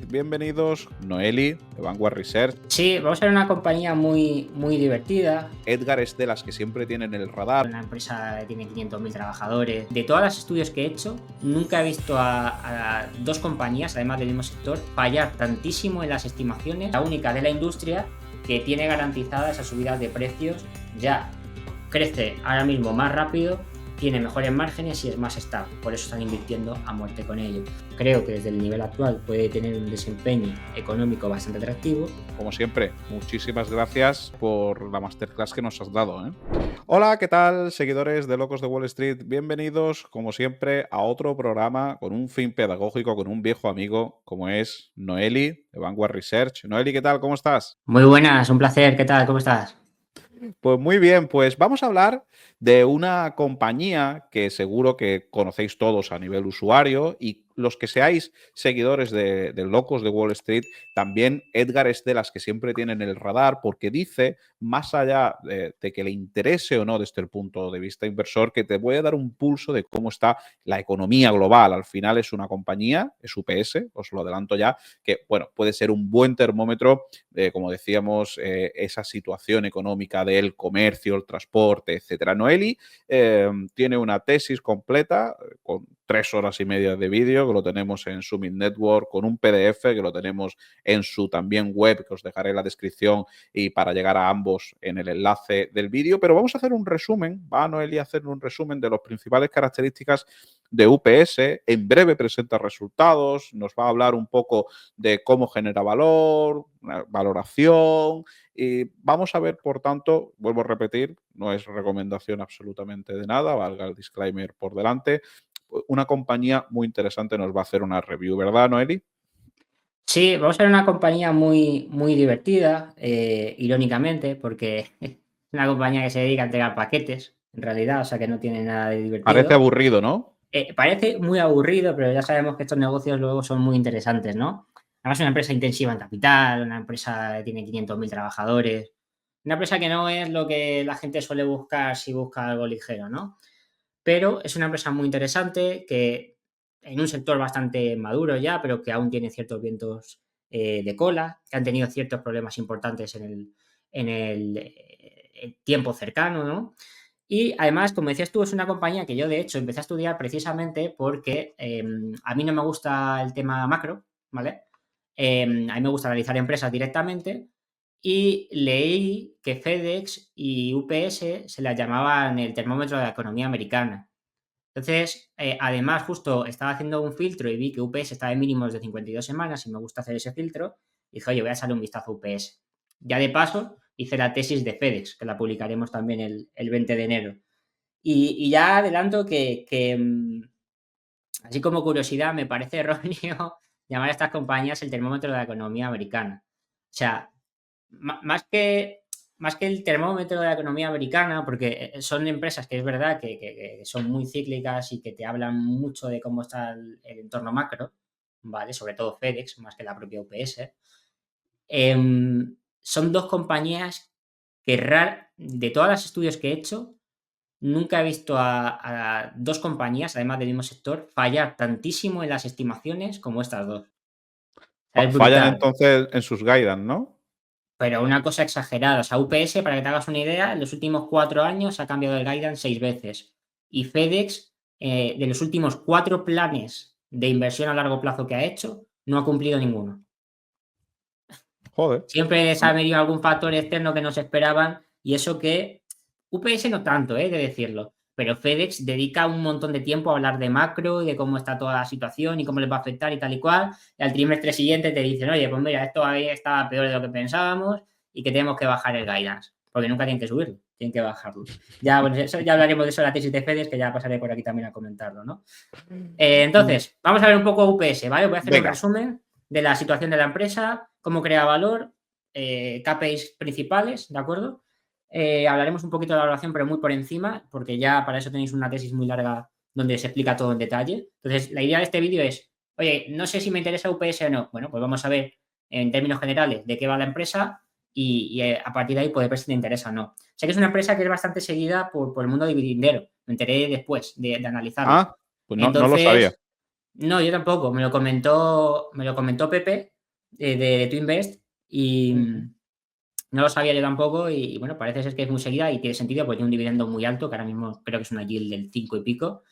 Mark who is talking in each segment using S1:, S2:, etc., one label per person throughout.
S1: Bienvenidos, Noeli, de Vanguard Research.
S2: Sí, vamos a ver una compañía muy divertida.
S1: Edgar es de las que siempre tienen el radar.
S2: Una empresa que tiene 500.000 trabajadores. De todos los estudios que he hecho, nunca he visto a dos compañías, además del mismo sector, fallar tantísimo en las estimaciones. La única de la industria que tiene garantizada esa subida de precios ya. Crece ahora mismo más rápido, tiene mejores márgenes y es más estable. Por eso están invirtiendo a muerte con ello. Creo que desde el nivel actual puede tener un desempeño económico bastante atractivo.
S1: Como siempre, muchísimas gracias por la masterclass que nos has dado, ¿eh? Hola, ¿qué tal, seguidores de Locos de Wall Street? Bienvenidos, como siempre, a otro programa con un fin pedagógico, con un viejo amigo, como es Noeli, de Vanguard Research. Noeli, ¿qué tal? ¿Cómo estás?
S2: Muy buenas, un placer. ¿Qué tal? ¿Cómo estás?
S1: Pues muy bien, pues vamos a hablar de una compañía que seguro que conocéis todos a nivel usuario y los que seáis seguidores de Locos de Wall Street, también Edgar es de las que siempre tienen el radar porque dice, más allá de que le interese o no desde el punto de vista inversor, que te puede dar un pulso de cómo está la economía global. Al final es una compañía, es UPS, os lo adelanto ya, que bueno, puede ser un buen termómetro de, como decíamos, esa situación económica del comercio, el transporte, etcétera. Noeli tiene una tesis completa con 3 horas y media de vídeo, que lo tenemos en Summit Network, con un PDF que lo tenemos en su también web, que os dejaré en la descripción y para llegar a ambos en el enlace del vídeo. Pero vamos a hacer un resumen, va Noeli a hacer un resumen de las principales características de UPS. En breve presenta resultados, nos va a hablar un poco de cómo genera valor, una valoración, y vamos a ver, por tanto, vuelvo a repetir, no es recomendación absolutamente de nada, valga el disclaimer por delante. Una compañía muy interesante nos va a hacer una review, ¿verdad, Noeli?
S2: Sí, vamos a ver una compañía muy divertida, irónicamente, porque es una compañía que se dedica a entregar paquetes, en realidad, o sea que no tiene nada de
S1: Parece
S2: divertido.
S1: aburrido, ¿no?
S2: Parece muy aburrido, pero ya sabemos que estos negocios luego son muy interesantes, ¿no? Además, es una empresa intensiva en capital, una empresa que tiene 500.000 trabajadores, una empresa que no es lo que la gente suele buscar si busca algo ligero, ¿no? Pero es una empresa muy interesante que en un sector bastante maduro ya, pero que aún tiene ciertos vientos de cola, que han tenido ciertos problemas importantes en el tiempo cercano, ¿no? Y además, como decías tú, es una compañía que yo de hecho empecé a estudiar precisamente porque a mí no me gusta el tema macro, ¿vale? A mí me gusta analizar empresas directamente y leí que FedEx y UPS se las llamaban el termómetro de la economía americana. Entonces, además, justo estaba haciendo un filtro y vi que UPS estaba en mínimos de 52 semanas y me gusta hacer ese filtro. Y dije, oye, voy a echarle un vistazo a UPS. Ya de paso, hice la tesis de FedEx, que la publicaremos también el 20 de enero. Y ya adelanto que, así como curiosidad, me parece erróneo llamar a estas compañías el termómetro de la economía americana. O sea, más que el termómetro de la economía americana, porque son empresas que es verdad que son muy cíclicas y que te hablan mucho de cómo está el entorno macro, ¿vale? Sobre todo FedEx, más que la propia UPS. Son dos compañías que de todos los estudios que he hecho, nunca he visto a dos compañías, además del mismo sector, fallar tantísimo en las estimaciones como estas dos. O sea, es
S1: Fallan
S2: brutal.
S1: entonces en sus guidance, ¿no?
S2: Pero una cosa exagerada. O sea, UPS, para que te hagas una idea, en los últimos 4 años ha cambiado el guidance 6 veces. Y FedEx, de los últimos 4 planes de inversión a largo plazo que ha hecho, no ha cumplido ninguno.
S1: Joder.
S2: Siempre les ha venido algún factor externo que no se esperaban. Y eso que UPS no tanto, de decirlo. Pero FedEx dedica un montón de tiempo a hablar de macro y de cómo está toda la situación y cómo les va a afectar y tal y cual. Y al trimestre siguiente te dicen, oye, pues mira, esto ahí está peor de lo que pensábamos y que tenemos que bajar el guidance. Porque nunca tienen que subirlo, tienen que bajarlo. Ya, bueno, eso, ya hablaremos de eso en la tesis de FedEx, que ya pasaré por aquí también a comentarlo, ¿no? Entonces, vamos a ver un poco UPS, ¿vale? Voy a hacer un
S1: Venga.
S2: resumen de la situación de la empresa, cómo crea valor, KPIs principales, ¿de acuerdo? Hablaremos un poquito de la valoración, pero muy por encima, porque ya para eso tenéis una tesis muy larga donde se explica todo en detalle. Entonces, la idea de este vídeo es, oye, no sé si me interesa UPS o no. Bueno, pues vamos a ver en términos generales de qué va la empresa y a partir de ahí poder ver si te interesa o no. Sé que es una empresa que es bastante seguida por el mundo dividendero. Me enteré después de analizarla.
S1: Ah, pues no lo sabía.
S2: Entonces, no, yo tampoco. Me lo comentó Pepe de Twinvest y
S1: Ujú.
S2: no lo sabía yo tampoco y bueno, parece ser que es muy seguida y tiene sentido porque tiene un dividendo muy alto, que ahora mismo creo que es una yield del 5 y pico.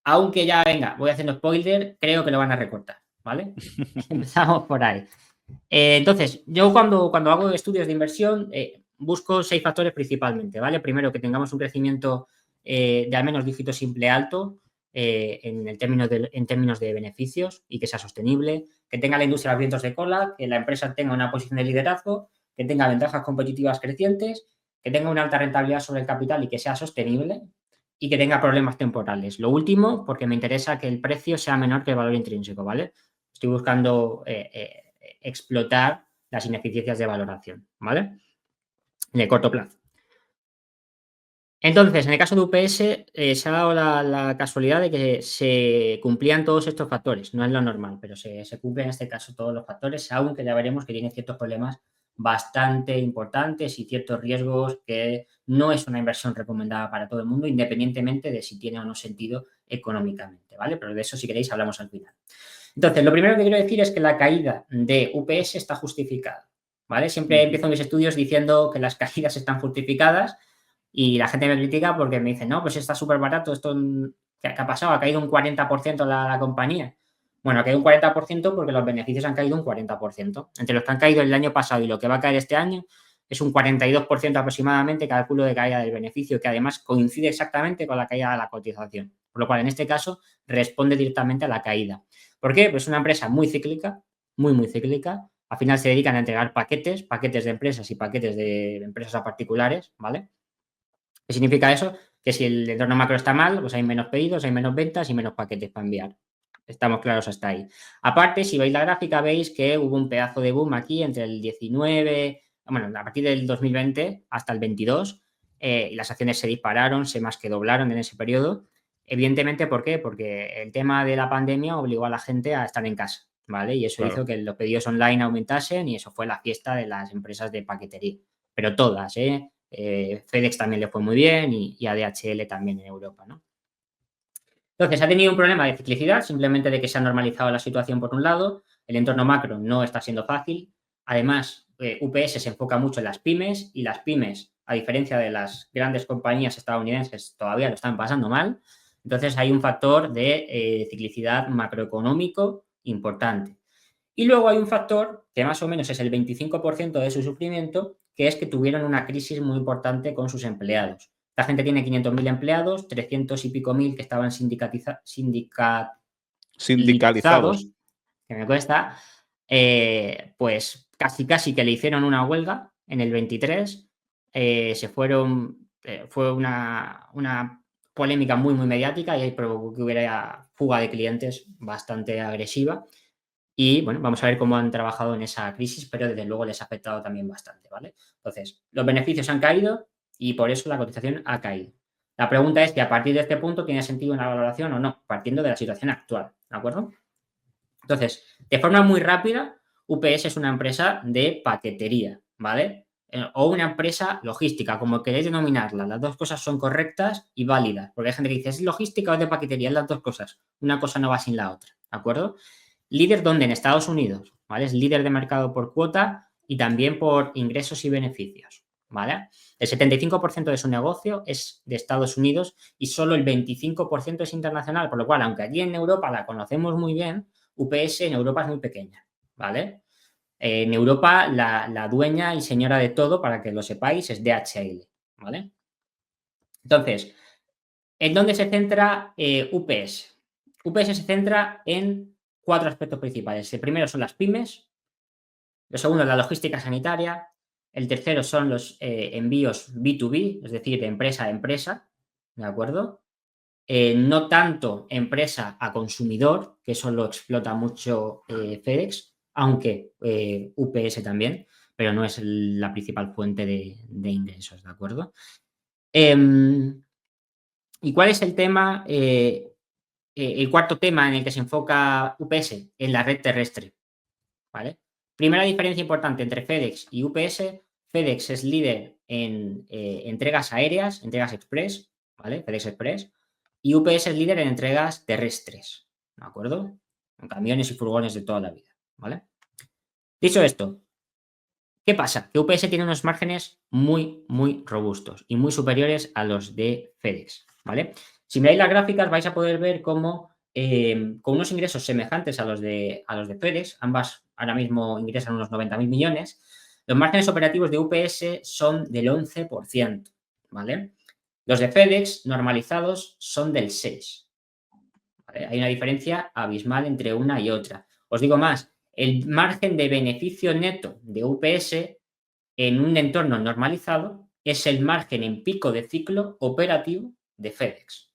S2: Aunque ya, venga, voy haciendo spoiler, creo que lo van a recortar, ¿vale? Empezamos por ahí. Entonces, yo cuando hago estudios de inversión, busco 6 factores principalmente, ¿vale? Primero, que tengamos un crecimiento de al menos dígito simple alto en términos de beneficios y que sea sostenible, que tenga la industria los vientos de cola, que la empresa tenga una posición de liderazgo, que tenga ventajas competitivas crecientes, que tenga una alta rentabilidad sobre el capital y que sea sostenible y que tenga problemas temporales. Lo último, porque me interesa que el precio sea menor que el valor intrínseco, ¿vale? Estoy buscando explotar las ineficiencias de valoración, ¿vale? En el corto plazo. Entonces, en el caso de UPS, se ha dado la casualidad de que se cumplían todos estos factores. No es lo normal, pero se cumplen en este caso todos los factores, aunque ya veremos que tiene ciertos problemas bastante importantes y ciertos riesgos que no es una inversión recomendada para todo el mundo, independientemente de si tiene o no sentido económicamente, ¿vale? Pero de eso, si queréis, hablamos al final. Entonces, lo primero que quiero decir es que la caída de UPS está justificada, ¿vale? Siempre
S1: Ujú.
S2: empiezo mis estudios diciendo que las caídas están justificadas y la gente me critica porque me dice, no, pues está súper barato, ¿qué ha pasado? Ha caído un 40% la compañía. Bueno, ha caído un 40% porque los beneficios han caído un 40%. Entre los que han caído el año pasado y lo que va a caer este año es un 42% aproximadamente cálculo de caída del beneficio, que además coincide exactamente con la caída de la cotización. Por lo cual, en este caso, responde directamente a la caída. ¿Por qué? Pues es una empresa muy cíclica, muy, muy cíclica. Al final se dedican a entregar paquetes de empresas y paquetes de empresas a particulares, ¿vale? ¿Qué significa eso? Que si el entorno macro está mal, pues hay menos pedidos, hay menos ventas y menos paquetes para enviar. Estamos claros hasta ahí. Aparte, si veis la gráfica, veis que hubo un pedazo de boom aquí entre el 19, bueno, a partir del 2020 hasta el 22, y las acciones se dispararon, se más que doblaron en ese periodo. Evidentemente, ¿por qué? Porque el tema de la pandemia obligó a la gente a estar en casa, ¿vale? Y eso hizo
S1: Claro.
S2: que los pedidos online aumentasen y eso fue la fiesta de las empresas de paquetería. Pero todas, ¿eh? FedEx también le fue muy bien y a DHL también en Europa, ¿no? Entonces, ha tenido un problema de ciclicidad, simplemente de que se ha normalizado la situación por un lado, el entorno macro no está siendo fácil, además, UPS se enfoca mucho en las pymes y las pymes, a diferencia de las grandes compañías estadounidenses, todavía lo están pasando mal, entonces hay un factor de ciclicidad macroeconómico importante. Y luego hay un factor que más o menos es el 25% de su sufrimiento, que es que tuvieron una crisis muy importante con sus empleados. La gente tiene 500.000 empleados, 300 y pico mil que estaban sindicalizados,
S1: Sindicalizados.
S2: que me cuesta, pues casi que le hicieron una huelga en el 23, se fueron, fue una polémica muy, muy mediática y provocó que hubiera fuga de clientes bastante agresiva. Y bueno, vamos a ver cómo han trabajado en esa crisis, pero desde luego les ha afectado también bastante, ¿vale? Entonces, los beneficios han caído y por eso la cotización ha caído. La pregunta es que a partir de este punto tiene sentido una valoración o no, partiendo de la situación actual, ¿de acuerdo? Entonces, de forma muy rápida, UPS es una empresa de paquetería, ¿vale? O una empresa logística, como queréis denominarla. Las dos cosas son correctas y válidas, porque hay gente que dice, ¿es logística o es de paquetería? Es las dos cosas. Una cosa no va sin la otra, ¿de acuerdo? Líder donde en Estados Unidos, ¿vale? Es líder de mercado por cuota y también por ingresos y beneficios, ¿vale? El 75% de su negocio es de Estados Unidos y solo el 25% es internacional, por lo cual, aunque aquí en Europa la conocemos muy bien, UPS en Europa es muy pequeña, ¿vale? En Europa la dueña y señora de todo, para que lo sepáis, es DHL, ¿vale? Entonces, ¿en dónde se centra UPS? UPS se centra en 4 aspectos principales. El primero son las pymes, el segundo es la logística sanitaria, el tercero son los envíos B2B, es decir, de empresa a empresa, ¿de acuerdo? No tanto empresa a consumidor, que eso lo explota mucho FedEx, aunque UPS también, pero no es la principal fuente de ingresos, ¿de acuerdo? Em, ¿Y cuál es el tema? El cuarto tema en el que se enfoca UPS, en la red terrestre, ¿vale? Primera diferencia importante entre FedEx y UPS, FedEx es líder en entregas aéreas, entregas express, ¿vale? FedEx Express, y UPS es líder en entregas terrestres, ¿de acuerdo? En camiones y furgones de toda la vida, ¿vale? Dicho esto, ¿qué pasa? Que UPS tiene unos márgenes muy, muy robustos y muy superiores a los de FedEx, ¿vale? Si miráis las gráficas vais a poder ver cómo con unos ingresos semejantes a los de FedEx, ambas ahora mismo ingresan unos 90.000 millones, los márgenes operativos de UPS son del 11%, ¿vale? Los de FedEx normalizados son del 6%. ¿Vale? Hay una diferencia abismal entre una y otra. Os digo más, el margen de beneficio neto de UPS en un entorno normalizado es el margen en pico de ciclo operativo de FedEx,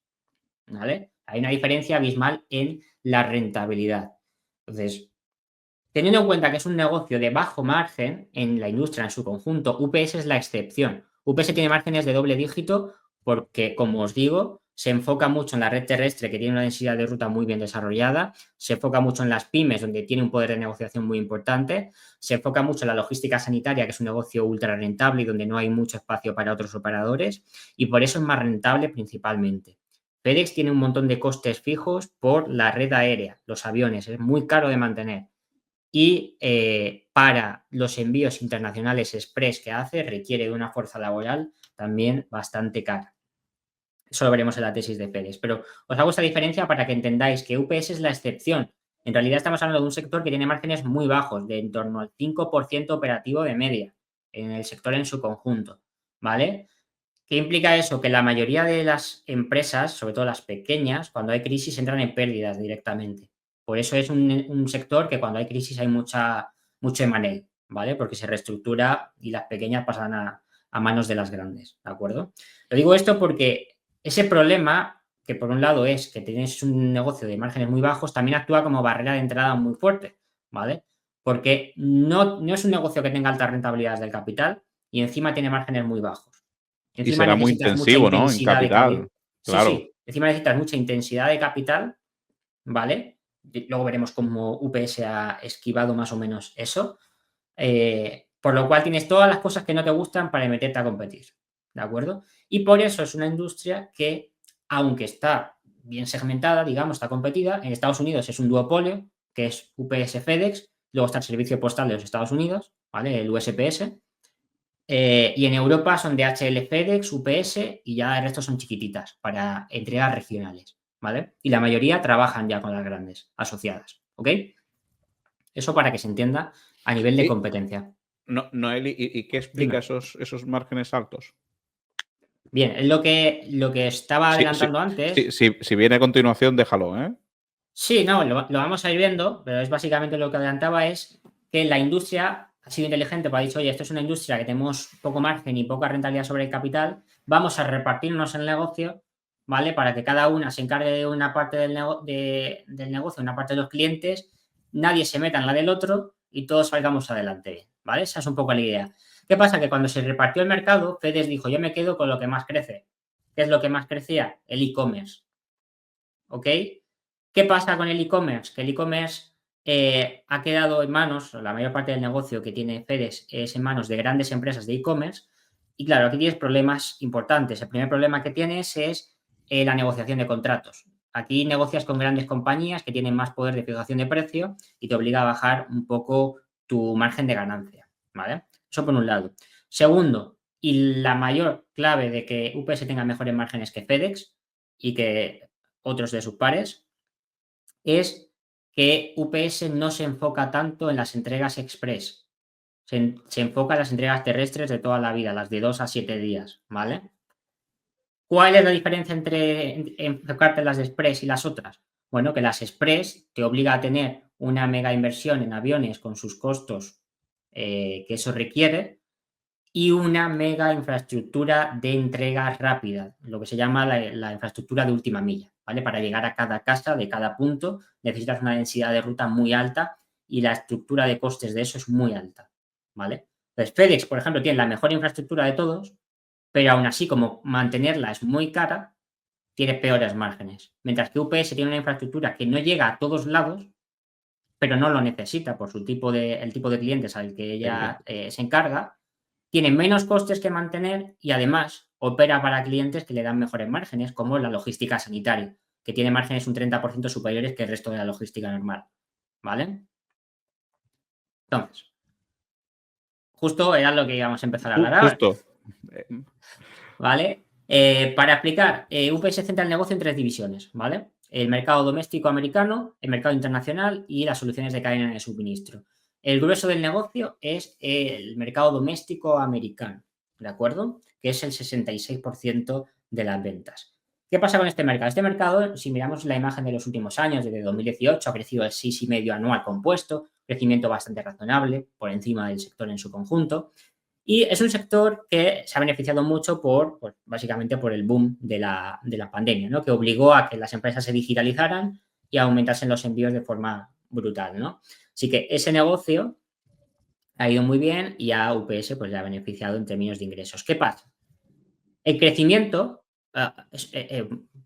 S2: ¿vale? Hay una diferencia abismal en la rentabilidad. Entonces, teniendo en cuenta que es un negocio de bajo margen en la industria en su conjunto, UPS es la excepción. UPS tiene márgenes de doble dígito porque, como os digo, se enfoca mucho en la red terrestre, que tiene una densidad de ruta muy bien desarrollada, se enfoca mucho en las pymes, donde tiene un poder de negociación muy importante, se enfoca mucho en la logística sanitaria, que es un negocio ultra rentable y donde no hay mucho espacio para otros operadores, y por eso es más rentable principalmente. FedEx tiene un montón de costes fijos por la red aérea, los aviones, es muy caro de mantener y para los envíos internacionales express que hace requiere de una fuerza laboral también bastante cara. Eso lo veremos en la tesis de Pérez, pero os hago esta diferencia para que entendáis que UPS es la excepción. En realidad estamos hablando de un sector que tiene márgenes muy bajos, de en torno al 5% operativo de media, en el sector en su conjunto, ¿vale? ¿Qué implica eso? Que la mayoría de las empresas, sobre todo las pequeñas, cuando hay crisis entran en pérdidas directamente. Por eso es un sector que cuando hay crisis hay mucho M&A, ¿vale? Porque se reestructura y las pequeñas pasan a manos de las grandes, ¿de acuerdo? Lo digo esto porque ese problema, que por un lado es que tienes un negocio de márgenes muy bajos, también actúa como barrera de entrada muy fuerte, ¿vale? Porque no es un negocio que tenga altas rentabilidades del capital y encima tiene márgenes muy bajos.
S1: Y
S2: Encima
S1: será muy
S2: necesitas mucha
S1: intensivo, ¿no? En
S2: intensidad de capital.
S1: capital.
S2: Sí,
S1: Claro.
S2: sí. Encima necesitas mucha intensidad de capital, ¿vale? Luego veremos cómo UPS ha esquivado más o menos eso. Por lo cual tienes todas las cosas que no te gustan para meterte a competir, ¿de acuerdo? Y por eso es una industria que, aunque está bien segmentada, digamos, está competida, en Estados Unidos es un duopolio, que es UPS FedEx, luego está el servicio postal de los Estados Unidos, ¿vale? El USPS, y en Europa son DHL, FedEx, UPS y ya el resto son chiquititas para entregas regionales, ¿vale? Y la mayoría trabajan ya con las grandes asociadas, ¿ok? Eso para que se entienda a nivel de
S1: Y,
S2: competencia.
S1: Noel, ¿y qué explica
S2: Dime.
S1: esos márgenes altos?
S2: Bien, es lo que estaba
S1: Sí, sí,
S2: adelantando
S1: sí,
S2: antes.
S1: si viene a continuación, déjalo, ¿eh?
S2: Sí, no, lo vamos a ir viendo, pero es básicamente lo que adelantaba es que la industria ha sido inteligente, porque ha dicho, oye, esto es una industria que tenemos poco margen y poca rentabilidad sobre el capital, vamos a repartirnos el negocio, ¿vale? Para que cada una se encargue de una parte del negocio, una parte de los clientes, nadie se meta en la del otro y todos salgamos adelante, ¿vale? Esa es un poco la idea. ¿Qué pasa? Que cuando se repartió el mercado, FedEx dijo, yo me quedo con lo que más crece. ¿Qué es lo que más crecía? El e-commerce, ¿ok? ¿Qué pasa con el e-commerce? Que el e-commerce ha quedado en manos, o la mayor parte del negocio que tiene FedEx es en manos de grandes empresas de e-commerce. Y claro, aquí tienes problemas importantes. El primer problema que tienes es la negociación de contratos. Aquí negocias con grandes compañías que tienen más poder de fijación de precio y te obliga a bajar un poco tu margen de ganancia, ¿vale? Eso por un lado. Segundo, y la mayor clave de que UPS tenga mejores márgenes que FedEx y que otros de sus pares es que UPS no se enfoca tanto en las entregas express. Se enfoca en las entregas terrestres de toda la vida, las de 2 a 7 días, ¿vale? ¿Cuál es la diferencia entre enfocarte en las de express y las otras? Bueno, que las express te obliga a tener una mega inversión en aviones con sus costos que eso requiere y una mega infraestructura de entrega rápida, lo que se llama la infraestructura de última milla, ¿vale? Para llegar a cada casa de cada punto necesitas una densidad de ruta muy alta y la estructura de costes de eso es muy alta, ¿vale? Entonces, FedEx, por ejemplo, tiene la mejor infraestructura de todos, pero aún así, como mantenerla es muy cara, tiene peores márgenes. Mientras que UPS tiene una infraestructura que no llega a todos lados, pero no lo necesita por el tipo de clientes al que
S1: El-
S2: ella se encarga, tiene menos costes que mantener y además opera para clientes que le dan mejores márgenes, como la logística sanitaria, que tiene márgenes un 30% superiores que el resto de la logística normal. ¿Vale? Entonces, justo era lo que íbamos a empezar a hablar ahora,
S1: Justo.
S2: ¿vale? Para explicar, UPS centra el negocio en 3 divisiones, ¿vale? El mercado doméstico americano, el mercado internacional y las soluciones de cadena de suministro. El grueso del negocio es el mercado doméstico americano, ¿de acuerdo? Que es el 66% de las ventas. ¿Qué pasa con este mercado? Este mercado, si miramos la imagen de los últimos años, desde 2018, ha crecido el 6,5 anual compuesto, crecimiento bastante razonable, por encima del sector en su conjunto. Y es un sector que se ha beneficiado mucho pues, básicamente por el boom de la pandemia, ¿no? Que obligó a que las empresas se digitalizaran y aumentasen los envíos de forma brutal, ¿no? Así que ese negocio ha ido muy bien y a UPS pues, le ha beneficiado en términos de ingresos. ¿Qué pasa? El crecimiento,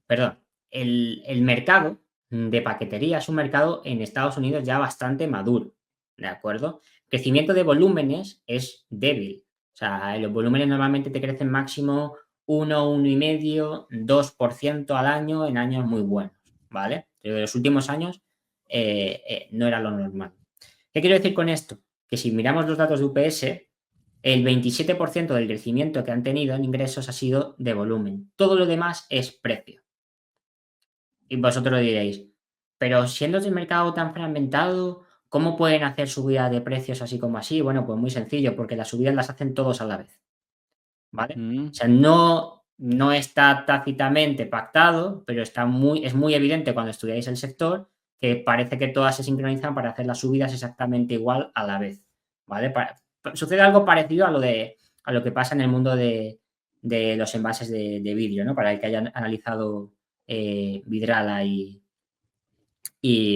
S2: perdón, el mercado de paquetería es un mercado en Estados Unidos ya bastante maduro, ¿de acuerdo? Crecimiento de volúmenes es débil. O sea, los volúmenes normalmente te crecen máximo 1, 1,5, 2% al año en años muy buenos, ¿vale? Pero en los últimos años no era lo normal. ¿Qué quiero decir con esto? Que si miramos los datos de UPS, el 27% del crecimiento que han tenido en ingresos ha sido de volumen. Todo lo demás es precio. Y vosotros diréis, pero siendo el mercado tan fragmentado, ¿cómo pueden hacer subidas de precios así como así? Bueno, pues muy sencillo, porque las subidas las hacen todos a la vez, ¿vale?
S1: Mm.
S2: O sea, no está tácitamente pactado, pero es muy evidente cuando estudiáis el sector que parece que todas se sincronizan para hacer las subidas exactamente igual a la vez, ¿vale? Sucede algo parecido a lo que pasa en el mundo de los envases de vidrio, ¿no? Para el que hayan analizado Vidrala y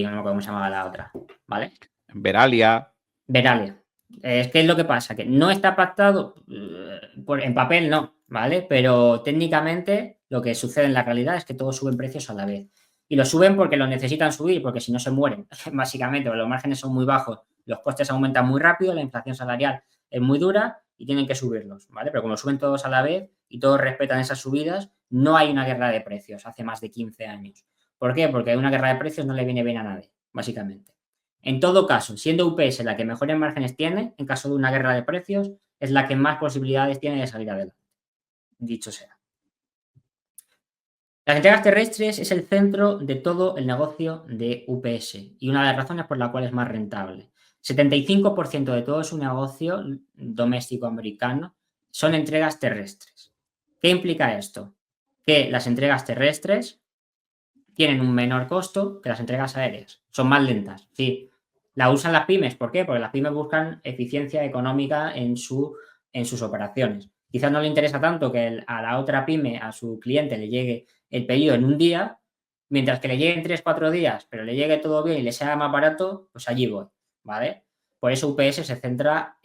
S2: no me acuerdo cómo se llamaba la otra, ¿vale?
S1: Veralia.
S2: Veralia. ¿Qué es lo que pasa? Que no está pactado, en papel no, ¿vale? Pero técnicamente lo que sucede en la realidad es que todos suben precios a la vez. Y lo suben porque lo necesitan subir, porque si no se mueren, básicamente, porque los márgenes son muy bajos, los costes aumentan muy rápido, la inflación salarial es muy dura y tienen que subirlos, ¿vale? Pero como suben todos a la vez y todos respetan esas subidas, no hay una guerra de precios hace más de 15 años. ¿Por qué? Porque una guerra de precios no le viene bien a nadie, básicamente. En todo caso, siendo UPS la que mejores márgenes tiene, en caso de una guerra de precios, es la que más posibilidades tiene de salir adelante. Dicho sea. Las entregas terrestres es el centro de todo el negocio de UPS y una de las razones por la cual es más rentable. 75% de todo su negocio doméstico americano son entregas terrestres. ¿Qué implica esto? Que las entregas terrestres tienen un menor costo que las entregas aéreas. Son más lentas, sí. La usan las pymes, ¿por qué? Porque las pymes buscan eficiencia económica en sus operaciones. Quizás no le interesa tanto que a la otra pyme, a su cliente, le llegue el pedido en un día, mientras que le llegue en 3, 4 días, pero le llegue todo bien y le sea más barato, pues allí voy, ¿vale? Por eso UPS se centra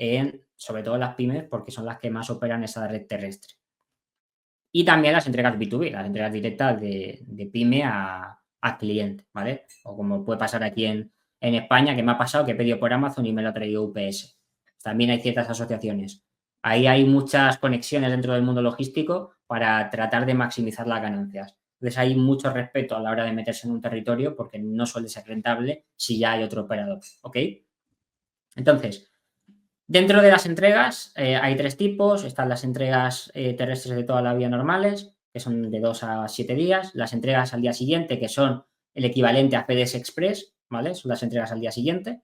S2: sobre todo en las pymes, porque son las que más operan esa red terrestre. Y también las entregas B2B, las entregas directas de pyme a cliente, ¿vale? O como puede pasar aquí en España, que me ha pasado que he pedido por Amazon y me lo ha traído UPS. También hay ciertas asociaciones. Ahí hay muchas conexiones dentro del mundo logístico para tratar de maximizar las ganancias. Entonces hay mucho respeto a la hora de meterse en un territorio porque no suele ser rentable si ya hay otro operador, ¿ok? Entonces, dentro de las entregas hay 3 tipos. Están las entregas terrestres de toda la vida normales, que son de 2 a 7 días. Las entregas al día siguiente, que son el equivalente a FedEx Express, ¿vale? Son las entregas al día siguiente.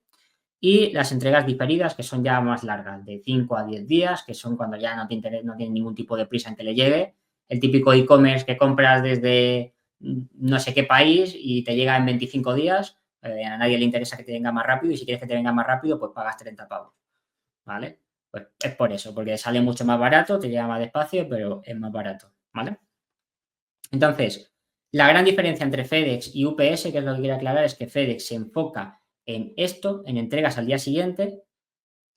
S2: Y las entregas diferidas, que son ya más largas, de 5 a 10 días, que son cuando ya no tienes ningún tipo de prisa en que le llegue. El típico e-commerce que compras desde no sé qué país y te llega en 25 días. A nadie le interesa que te venga más rápido y si quieres que te venga más rápido, pues pagas 30 pavos. ¿Vale? Pues es por eso, porque sale mucho más barato, te llega más despacio, pero es más barato, ¿vale? Entonces, la gran diferencia entre FedEx y UPS, que es lo que quiero aclarar, es que FedEx se enfoca en esto, en entregas al día siguiente,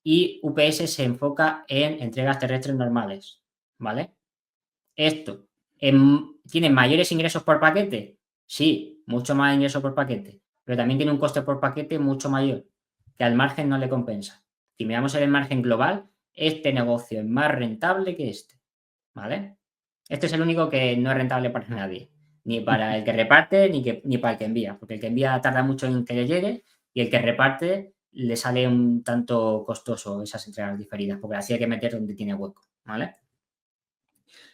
S2: y UPS se enfoca en entregas terrestres normales, ¿vale? Esto, ¿tiene mayores ingresos por paquete? Sí, mucho más ingresos por paquete, pero también tiene un coste por paquete mucho mayor, que al margen no le compensa. Si miramos el margen global, este negocio es más rentable que este, ¿vale? Este es el único que no es rentable para nadie, ni para el que reparte ni para el que envía, porque el que envía tarda mucho en que le llegue y el que reparte le sale un tanto costoso esas entregas diferidas, porque así hay que meter donde tiene hueco, ¿vale?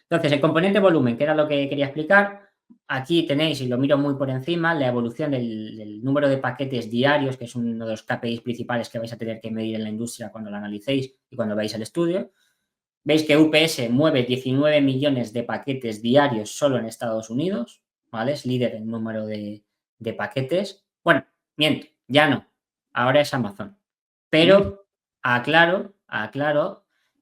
S2: Entonces, el componente volumen, que era lo que quería explicar, aquí tenéis, y lo miro muy por encima, la evolución del número de paquetes diarios, que es uno de los KPIs principales que vais a tener que medir en la industria cuando lo analicéis y cuando veáis el estudio. Veis que UPS mueve 19 millones de paquetes diarios solo en Estados Unidos, ¿vale? Es líder en número de paquetes. Bueno, miento, ya no. Ahora es Amazon. Pero aclaro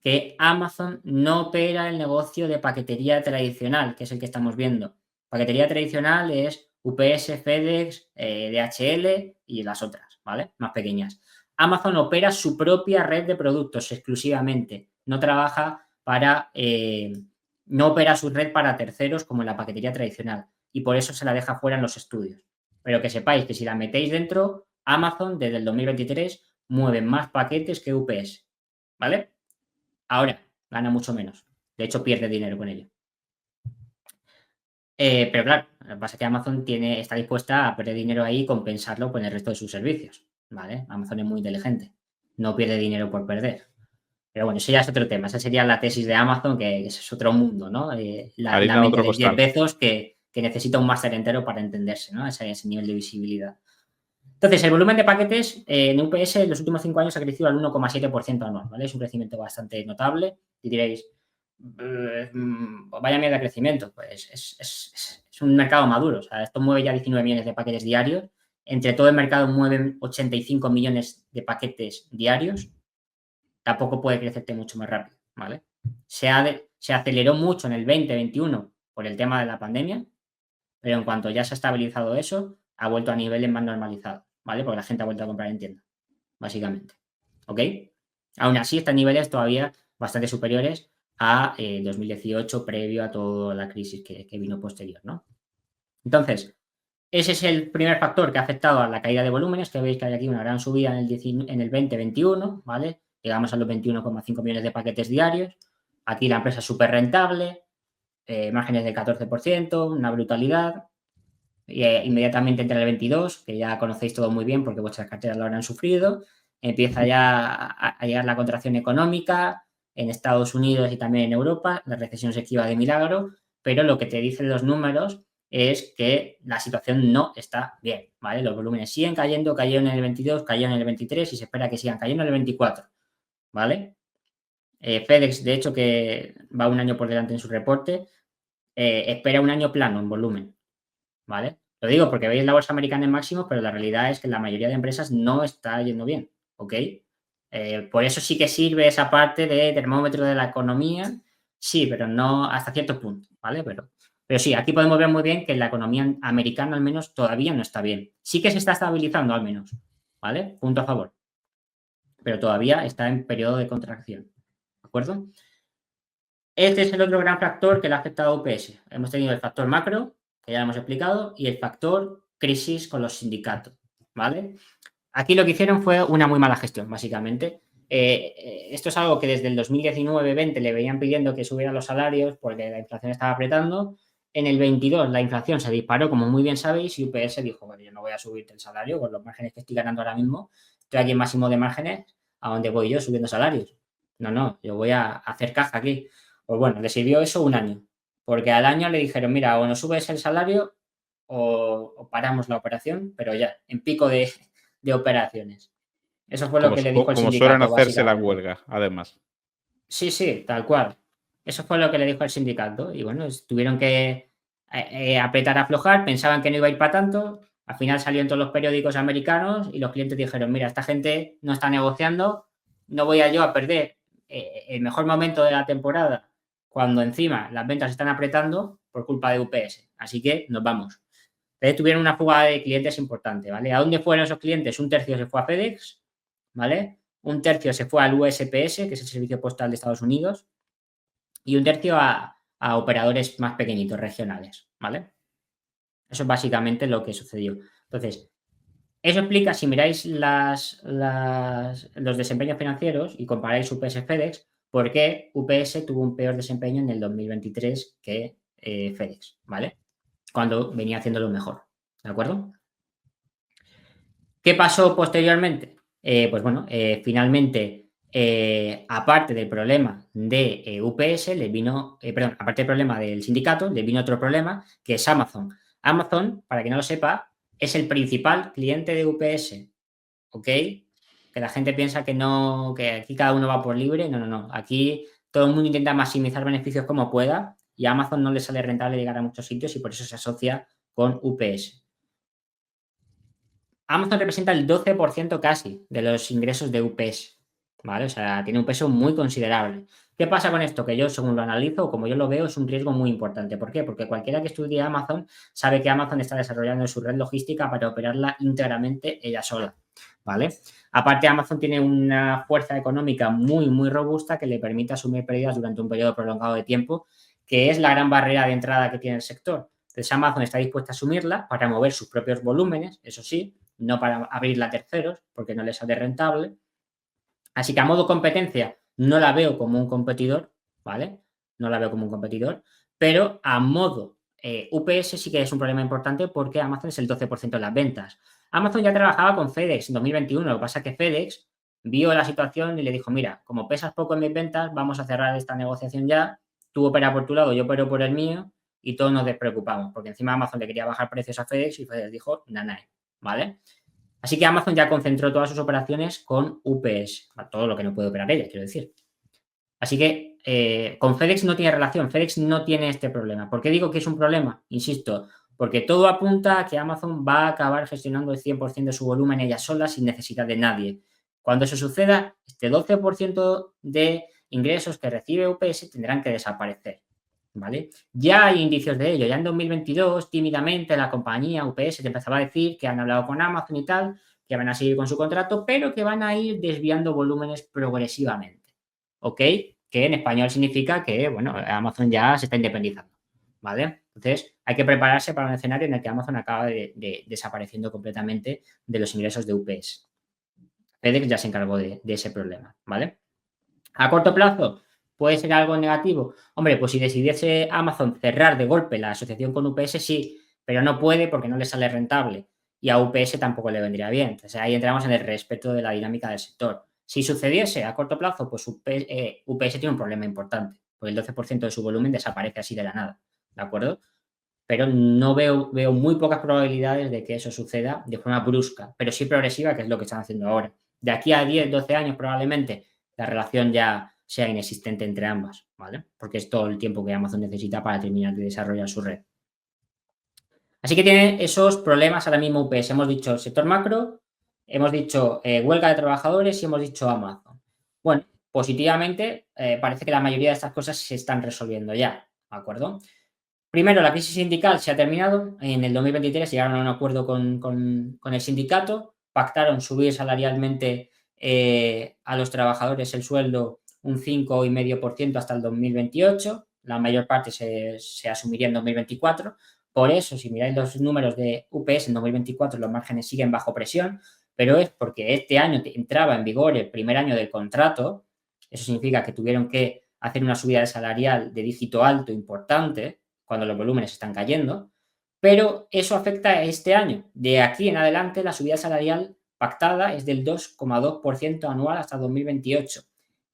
S2: que Amazon no opera el negocio de paquetería tradicional, que es el que estamos viendo. Paquetería tradicional es UPS, FedEx, DHL y las otras, ¿vale? Más pequeñas. Amazon opera su propia red de productos exclusivamente. No trabaja para, no opera su red para terceros como en la paquetería tradicional. Y por eso se la deja fuera en los estudios. Pero que sepáis que si la metéis dentro, Amazon desde el 2023 mueve más paquetes que UPS. ¿Vale? Ahora, gana mucho menos. De hecho, pierde dinero con ello. Pero claro, lo que pasa es que Amazon está dispuesta a perder dinero ahí y compensarlo con el resto de sus servicios. ¿Vale? Amazon es muy inteligente. No pierde dinero por perder. Pero bueno, eso ya es otro tema. Esa sería la tesis de Amazon, que es otro mundo, ¿no? La
S1: Harina de
S2: mente
S1: otro
S2: de Jeff
S1: costal.
S2: Bezos que necesita un máster entero para entenderse, ¿no? Ese nivel de visibilidad. Entonces, el volumen de paquetes en UPS en los últimos 5 años ha crecido al 1,7% anual, ¿vale? Es un crecimiento bastante notable. Y diréis, vaya mierda de crecimiento. Pues es un mercado maduro. O sea, esto mueve ya 19 millones de paquetes diarios. Entre todo el mercado mueven 85 millones de paquetes diarios. Tampoco puede crecerte mucho más rápido, ¿vale? Se aceleró mucho en el 2021 por el tema de la pandemia, pero en cuanto ya se ha estabilizado eso, ha vuelto a niveles más normalizados, ¿vale? Porque la gente ha vuelto a comprar en tienda, básicamente. ¿Ok? Aún así, están niveles todavía bastante superiores a 2018, previo a toda la crisis que vino posterior, ¿no? Entonces, ese es el primer factor que ha afectado a la caída de volúmenes, que veis que hay aquí una gran subida en el 2021, ¿vale? Llegamos a los 21,5 millones de paquetes diarios. Aquí la empresa es súper rentable, márgenes del 14%, una brutalidad. Y, inmediatamente entra el 22, que ya conocéis todo muy bien porque vuestras carteras lo habrán sufrido. Empieza ya a llegar la contracción económica en Estados Unidos y también en Europa. La recesión se esquiva de milagro, pero lo que te dicen los números es que la situación no está bien, ¿vale? Los volúmenes siguen cayendo, cayeron en el 22, cayeron en el 23 y se espera que sigan cayendo en el 24, ¿vale? FedEx, de hecho, que va un año por delante en su reporte, espera un año plano en volumen, ¿vale? Lo digo porque veis la bolsa americana en máximos, pero la realidad es que la mayoría de empresas no está yendo bien, ¿ok? Por eso sí que sirve esa parte de termómetro de la economía, sí, pero no hasta cierto punto, ¿vale? Pero sí, aquí podemos ver muy bien que la economía americana al menos todavía no está bien. Sí que se está estabilizando al menos, ¿vale? Punto a favor. Pero todavía está en periodo de contracción, ¿de acuerdo? Este es el otro gran factor que le ha afectado a UPS. Hemos tenido el factor macro, que ya lo hemos explicado, y el factor crisis con los sindicatos, ¿vale? Aquí lo que hicieron fue una muy mala gestión, básicamente. Esto es algo que desde el 2019-20 le venían pidiendo que subieran los salarios porque la inflación estaba apretando. En el 22 la inflación se disparó, como muy bien sabéis, y UPS dijo, bueno, yo no voy a subirte el salario con los márgenes que estoy ganando ahora mismo. Estoy aquí en máximo de márgenes, ¿a dónde voy yo subiendo salarios? No, yo voy a hacer caja aquí. Pues bueno, le sirvió eso un año, porque al año le dijeron, mira, o no subes el salario o paramos la operación, pero ya, en pico de operaciones. Eso fue lo que le dijo el
S1: Como suelen
S2: sindicato,
S1: hacerse la
S2: básicamente.
S1: huelga, además.
S2: Sí, tal cual. Eso fue lo que le dijo el sindicato. Y bueno, tuvieron que apretar, aflojar, pensaban que no iba a ir para tanto. Al final salió en todos los periódicos americanos y los clientes dijeron, mira, esta gente no está negociando, no voy a yo a perder el mejor momento de la temporada cuando encima las ventas están apretando por culpa de UPS. Así que nos vamos. Tuvieron una fuga de clientes importante, ¿vale? ¿A dónde fueron esos clientes? Un tercio se fue a FedEx, ¿vale? Un tercio se fue al USPS, que es el Servicio Postal de Estados Unidos, y un tercio a operadores más pequeñitos, regionales, ¿vale? Eso es básicamente lo que sucedió. Entonces, eso explica, si miráis los desempeños financieros y comparáis UPS FedEx, por qué UPS tuvo un peor desempeño en el 2023 que FedEx, ¿vale? Cuando venía haciéndolo mejor, ¿de acuerdo? ¿Qué pasó posteriormente? pues bueno, finalmente, aparte del problema de UPS, le vino, perdón, aparte del problema del sindicato, le vino otro problema, que es Amazon. Amazon, para que no lo sepa, es el principal cliente de UPS, ¿ok? Que la gente piensa que no, que aquí cada uno va por libre. No, no, no. Aquí todo el mundo intenta maximizar beneficios como pueda y a Amazon no le sale rentable llegar a muchos sitios y por eso se asocia con UPS. Amazon representa el 12% casi de los ingresos de UPS, ¿vale? O sea, tiene un peso muy considerable. ¿Qué pasa con esto? Que yo, según lo analizo, o como yo lo veo, es un riesgo muy importante. ¿Por qué? Porque cualquiera que estudie Amazon sabe que Amazon está desarrollando su red logística para operarla íntegramente ella sola, ¿vale? Aparte, Amazon tiene una fuerza económica muy, muy robusta que le permite asumir pérdidas durante un periodo prolongado de tiempo, que es la gran barrera de entrada que tiene el sector. Entonces, Amazon está dispuesta a asumirla para mover sus propios volúmenes, eso sí, no para abrirla a terceros, porque no les sale rentable. Así que a modo competencia no la veo como un competidor, ¿vale? No la veo como un competidor, pero a modo UPS sí que es un problema importante porque Amazon es el 12% de las ventas. Amazon ya trabajaba con FedEx en 2021, lo que pasa es que FedEx vio la situación y le dijo, mira, como pesas poco en mis ventas, vamos a cerrar esta negociación ya, tú operas por tu lado, yo opero por el mío y todos nos despreocupamos, porque encima Amazon le quería bajar precios a FedEx y FedEx dijo, nanae, ¿vale? Así que Amazon ya concentró todas sus operaciones con UPS, todo lo que no puede operar ella, quiero decir. Así que con FedEx no tiene relación, FedEx no tiene este problema. ¿Por qué digo que es un problema? Insisto, porque todo apunta a que Amazon va a acabar gestionando el 100% de su volumen ella sola sin necesidad de nadie. Cuando eso suceda, este 12% de ingresos que recibe UPS tendrán que desaparecer, ¿vale? Ya hay indicios de ello. Ya en 2022, tímidamente, la compañía UPS te empezaba a decir que han hablado con Amazon y tal, que van a seguir con su contrato, pero que van a ir desviando volúmenes progresivamente, ¿ok? Que en español significa que, bueno, Amazon ya se está independizando, ¿vale? Entonces, hay que prepararse para un escenario en el que Amazon acaba de desapareciendo completamente de los ingresos de UPS. FedEx ya se encargó de ese problema, ¿vale? A corto plazo, ¿puede ser algo negativo? Hombre, pues si decidiese Amazon cerrar de golpe la asociación con UPS, sí, pero no puede porque no le sale rentable y a UPS tampoco le vendría bien. Entonces ahí entramos en el respeto de la dinámica del sector. Si sucediese a corto plazo, pues UPS tiene un problema importante, porque el 12% de su volumen desaparece así de la nada, ¿de acuerdo? Pero no veo muy pocas probabilidades de que eso suceda de forma brusca, pero sí progresiva, que es lo que están haciendo ahora. De aquí a 10, 12 años probablemente la relación ya sea inexistente entre ambas, ¿vale? Porque es todo el tiempo que Amazon necesita para terminar de desarrollar su red. Así que tiene esos problemas ahora mismo UPS. Hemos dicho el sector macro, hemos dicho huelga de trabajadores y hemos dicho Amazon. Bueno, positivamente parece que la mayoría de estas cosas se están resolviendo ya, ¿de acuerdo? Primero, la crisis sindical se ha terminado. En el 2023 llegaron a un acuerdo con el sindicato, pactaron subir salarialmente a los trabajadores el sueldo un 5,5% hasta el 2028. La mayor parte se asumiría en 2024. Por eso, si miráis los números de UPS en 2024, los márgenes siguen bajo presión, pero es porque este año entraba en vigor el primer año del contrato. Eso significa que tuvieron que hacer una subida salarial de dígito alto importante cuando los volúmenes están cayendo, pero eso afecta a este año. De aquí en adelante, la subida salarial pactada es del 2,2% anual hasta 2028.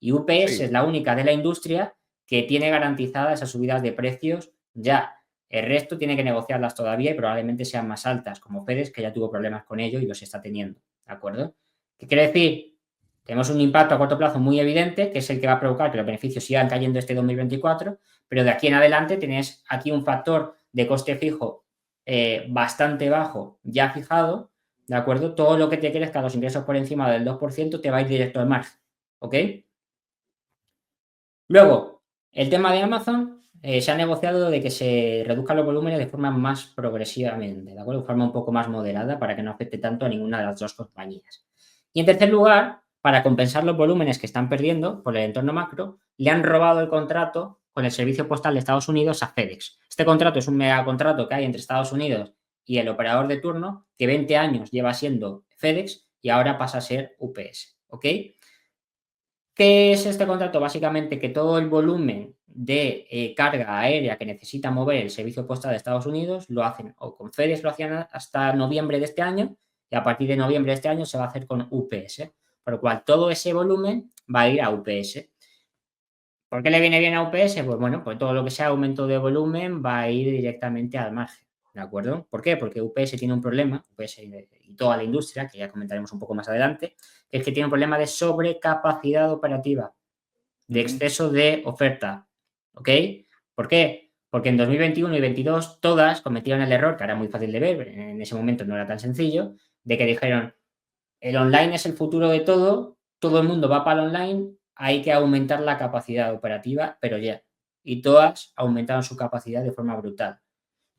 S2: Y UPS
S1: Sí.
S2: es la única de la industria que tiene garantizadas esas subidas de precios ya. El resto tiene que negociarlas todavía y probablemente sean más altas, como FedEx, que ya tuvo problemas con ello y los está teniendo. ¿De acuerdo? ¿Qué quiere decir? Tenemos un impacto a corto plazo muy evidente, que es el que va a provocar que los beneficios sigan cayendo este 2024, pero de aquí en adelante tienes aquí un factor de coste fijo bastante bajo ya fijado, ¿de acuerdo? Todo lo que te crezca los ingresos por encima del 2% te va a ir directo al margen, ¿ok? Luego, el tema de Amazon, se ha negociado de que se reduzcan los volúmenes de forma más progresivamente, ¿de acuerdo? De forma un poco más moderada para que no afecte tanto a ninguna de las dos compañías. Y en tercer lugar, para compensar los volúmenes que están perdiendo por el entorno macro, le han robado el contrato con el Servicio Postal de Estados Unidos a FedEx. Este contrato es un megacontrato que hay entre Estados Unidos y el operador de turno, que 20 años lleva siendo FedEx y ahora pasa a ser UPS, ¿ok? ¿Qué es este contrato? Básicamente que todo el volumen de carga aérea que necesita mover el Servicio Postal de Estados Unidos lo hacen o con FedEx, lo hacían hasta noviembre de este año, y a partir de noviembre de este año se va a hacer con UPS. Por lo cual, todo ese volumen va a ir a UPS. ¿Por qué le viene bien a UPS? Pues bueno, pues todo lo que sea aumento de volumen va a ir directamente al margen, ¿de acuerdo? ¿Por qué? Porque UPS tiene un problema, UPS y toda la industria, que ya comentaremos un poco más adelante, que es que tiene un problema de sobrecapacidad operativa, de exceso de oferta, ¿ok? ¿Por qué? Porque en 2021 y 2022 todas cometieron el error, que era muy fácil de ver, en ese momento no era tan sencillo, de que dijeron, el online es el futuro de todo el mundo va para el online, hay que aumentar la capacidad operativa, pero ya. Y todas aumentaron su capacidad de forma brutal.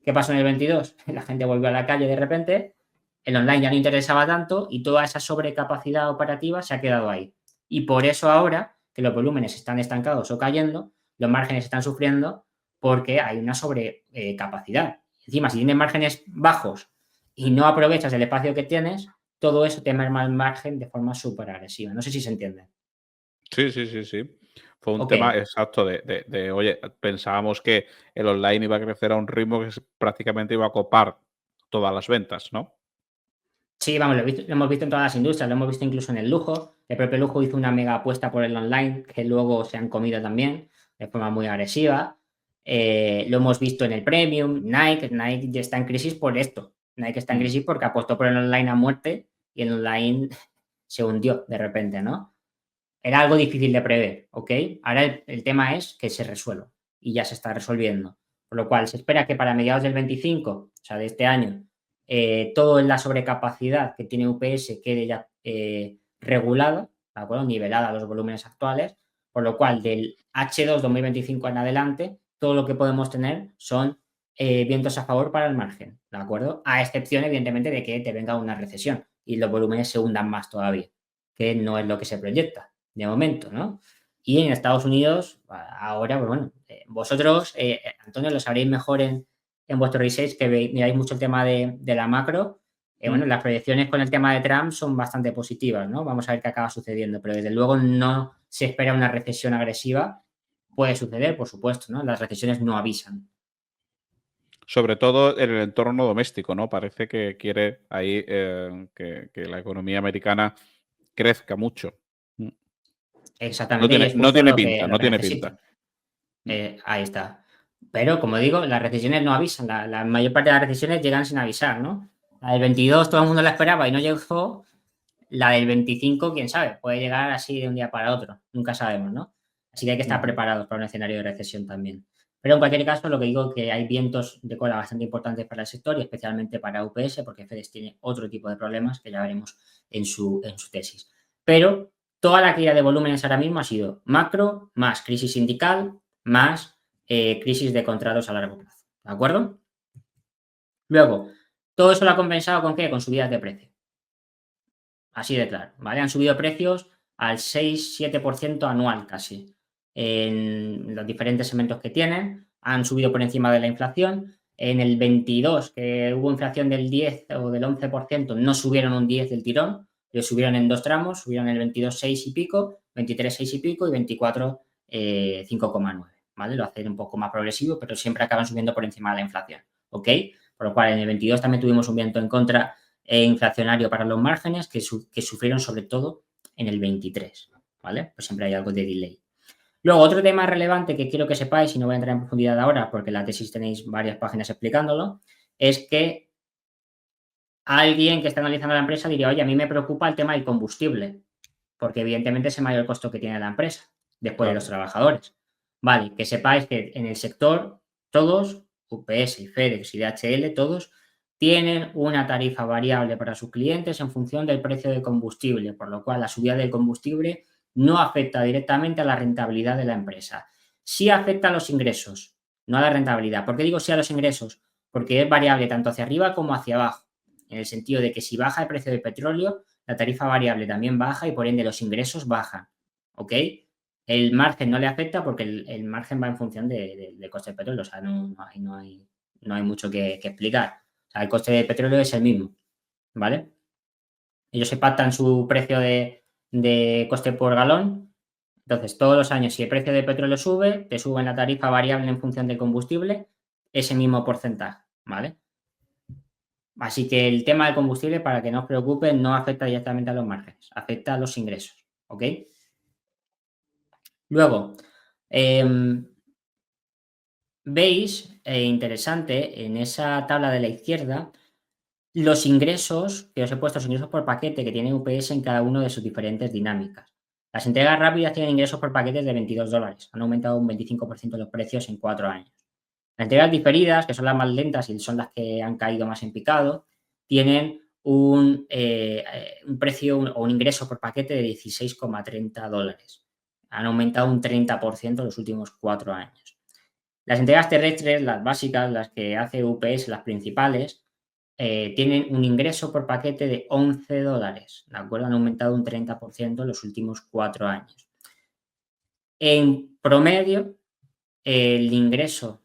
S2: ¿Qué pasó en el 22? La gente volvió a la calle de repente, el online ya no interesaba tanto y toda esa sobrecapacidad operativa se ha quedado ahí. Y por eso ahora que los volúmenes están estancados o cayendo, los márgenes están sufriendo porque hay una sobrecapacidad. Encima, si tienes márgenes bajos y no aprovechas el espacio que tienes, todo eso te merma el margen de forma súper agresiva. No sé si se entiende.
S1: Sí, sí, sí, sí. Fue un
S2: Ok.
S1: tema exacto oye, pensábamos que el online iba a crecer a un ritmo que prácticamente iba a copar todas las ventas, ¿no?
S2: Sí, vamos, lo hemos visto en todas las industrias, lo hemos visto incluso en el lujo. El propio lujo hizo una mega apuesta por el online, que luego se han comido también de forma muy agresiva. Lo hemos visto en el premium, Nike ya está en crisis por esto. Nike está en
S1: Mm.
S2: crisis porque apostó por el online a muerte y el online se hundió de repente, ¿no? Era algo difícil de prever, ¿ok? Ahora el tema es que se resuelva y ya se está resolviendo. Por lo cual, se espera que para mediados del 25, o sea, de este año, todo en la sobrecapacidad que tiene UPS quede ya regulado, ¿de acuerdo? Nivelada a los volúmenes actuales, por lo cual del H2 2025 en adelante, todo lo que podemos tener son vientos a favor para el margen, ¿de acuerdo? A excepción, evidentemente, de que te venga una recesión y los volúmenes se hundan más todavía, que no es lo que se proyecta de momento, ¿no? Y en Estados Unidos, ahora, pues bueno, vosotros, Antonio, lo sabréis mejor en vuestro research, que miráis mucho el tema de la macro. Bueno,
S1: Mm.
S2: las proyecciones con el tema de Trump son bastante positivas, ¿no? Vamos a ver qué acaba sucediendo, pero desde luego no se espera una recesión agresiva. Puede suceder, por supuesto, ¿no? Las recesiones no avisan.
S1: Sobre todo en el entorno doméstico, ¿no? Parece que quiere ahí que la economía americana crezca mucho. Mm.
S2: Exactamente, y es
S1: No
S2: justo
S1: tiene
S2: lo que,
S1: pinta,
S2: lo
S1: no
S2: que
S1: tiene pinta.
S2: necesitan.
S1: Mm.
S2: Ahí está. Pero, como digo, las recesiones no avisan. La mayor parte de las recesiones llegan sin avisar, ¿no? La del 22 todo el mundo la esperaba y no llegó. La del 25, quién sabe, puede llegar así de un día para otro. Nunca sabemos, ¿no? Así que hay que estar
S1: Ujú.
S2: preparados para un escenario de recesión también. Pero en cualquier caso, lo que digo es que hay vientos de cola bastante importantes para el sector y especialmente para UPS, porque FedEx tiene otro tipo de problemas que ya veremos en su tesis. Pero toda la caída de volúmenes ahora mismo ha sido macro, más crisis sindical, más crisis de contratos a largo plazo. ¿De acuerdo? Luego, todo eso lo ha compensado con qué? Con subidas de precio. Así de claro, ¿vale? Han subido precios al 6-7% anual casi en los diferentes segmentos que tienen. Han subido por encima de la inflación. En el 22, que hubo inflación del 10 o del 11%, no subieron un 10 del tirón, lo subieron en dos tramos, subieron el 22 6 y pico, 23 6 y pico y 24 5,9, ¿vale? Lo hacen un poco más progresivo, pero siempre acaban subiendo por encima de la inflación, ¿ok? Por lo cual en el 22 también tuvimos un viento en contra inflacionario para los márgenes que sufrieron sobre todo en el 23, ¿vale? Pues siempre hay algo de delay. Luego, otro tema relevante que quiero que sepáis, y no voy a entrar en profundidad ahora porque en la tesis tenéis varias páginas explicándolo, es que alguien que está analizando la empresa diría, oye, a mí me preocupa el tema del combustible, porque evidentemente es el mayor costo que tiene la empresa, después de los
S1: Claro.
S2: trabajadores. Vale, que sepáis que en el sector todos, UPS y FedEx y DHL, todos tienen una tarifa variable para sus clientes en función del precio del combustible, por lo cual la subida del combustible no afecta directamente a la rentabilidad de la empresa. Sí afecta a los ingresos, no a la rentabilidad. ¿Por qué digo sí a los ingresos? Porque es variable tanto hacia arriba como hacia abajo, en el sentido de que si baja el precio del petróleo, la tarifa variable también baja y por ende los ingresos bajan, ¿ok? El margen no le afecta porque el margen va en función del coste del petróleo, o sea, no hay mucho que explicar. O sea, el coste del petróleo es el mismo, ¿vale? Ellos se pactan su precio de coste por galón. Entonces, todos los años, si el precio del petróleo sube, te suben la tarifa variable en función del combustible, ese mismo porcentaje, ¿vale? Así que el tema del combustible, para que no os preocupen, no afecta directamente a los márgenes, afecta a los ingresos, ¿ok? Luego, veis, interesante, en esa tabla de la izquierda, los ingresos que os he puesto, los ingresos por paquete que tiene UPS en cada una de sus diferentes dinámicas. Las entregas rápidas tienen ingresos por paquetes de $22, han aumentado un 25% los precios en 4 años. Las entregas diferidas, que son las más lentas y son las que han caído más en picado, tienen un precio o un ingreso por paquete de $16,30. Han aumentado un 30% en los últimos 4 años. Las entregas terrestres, las básicas, las que hace UPS, las principales, tienen un ingreso por paquete de $11, ¿de acuerdo? Han aumentado un 30% en los últimos 4 años. En promedio, el ingreso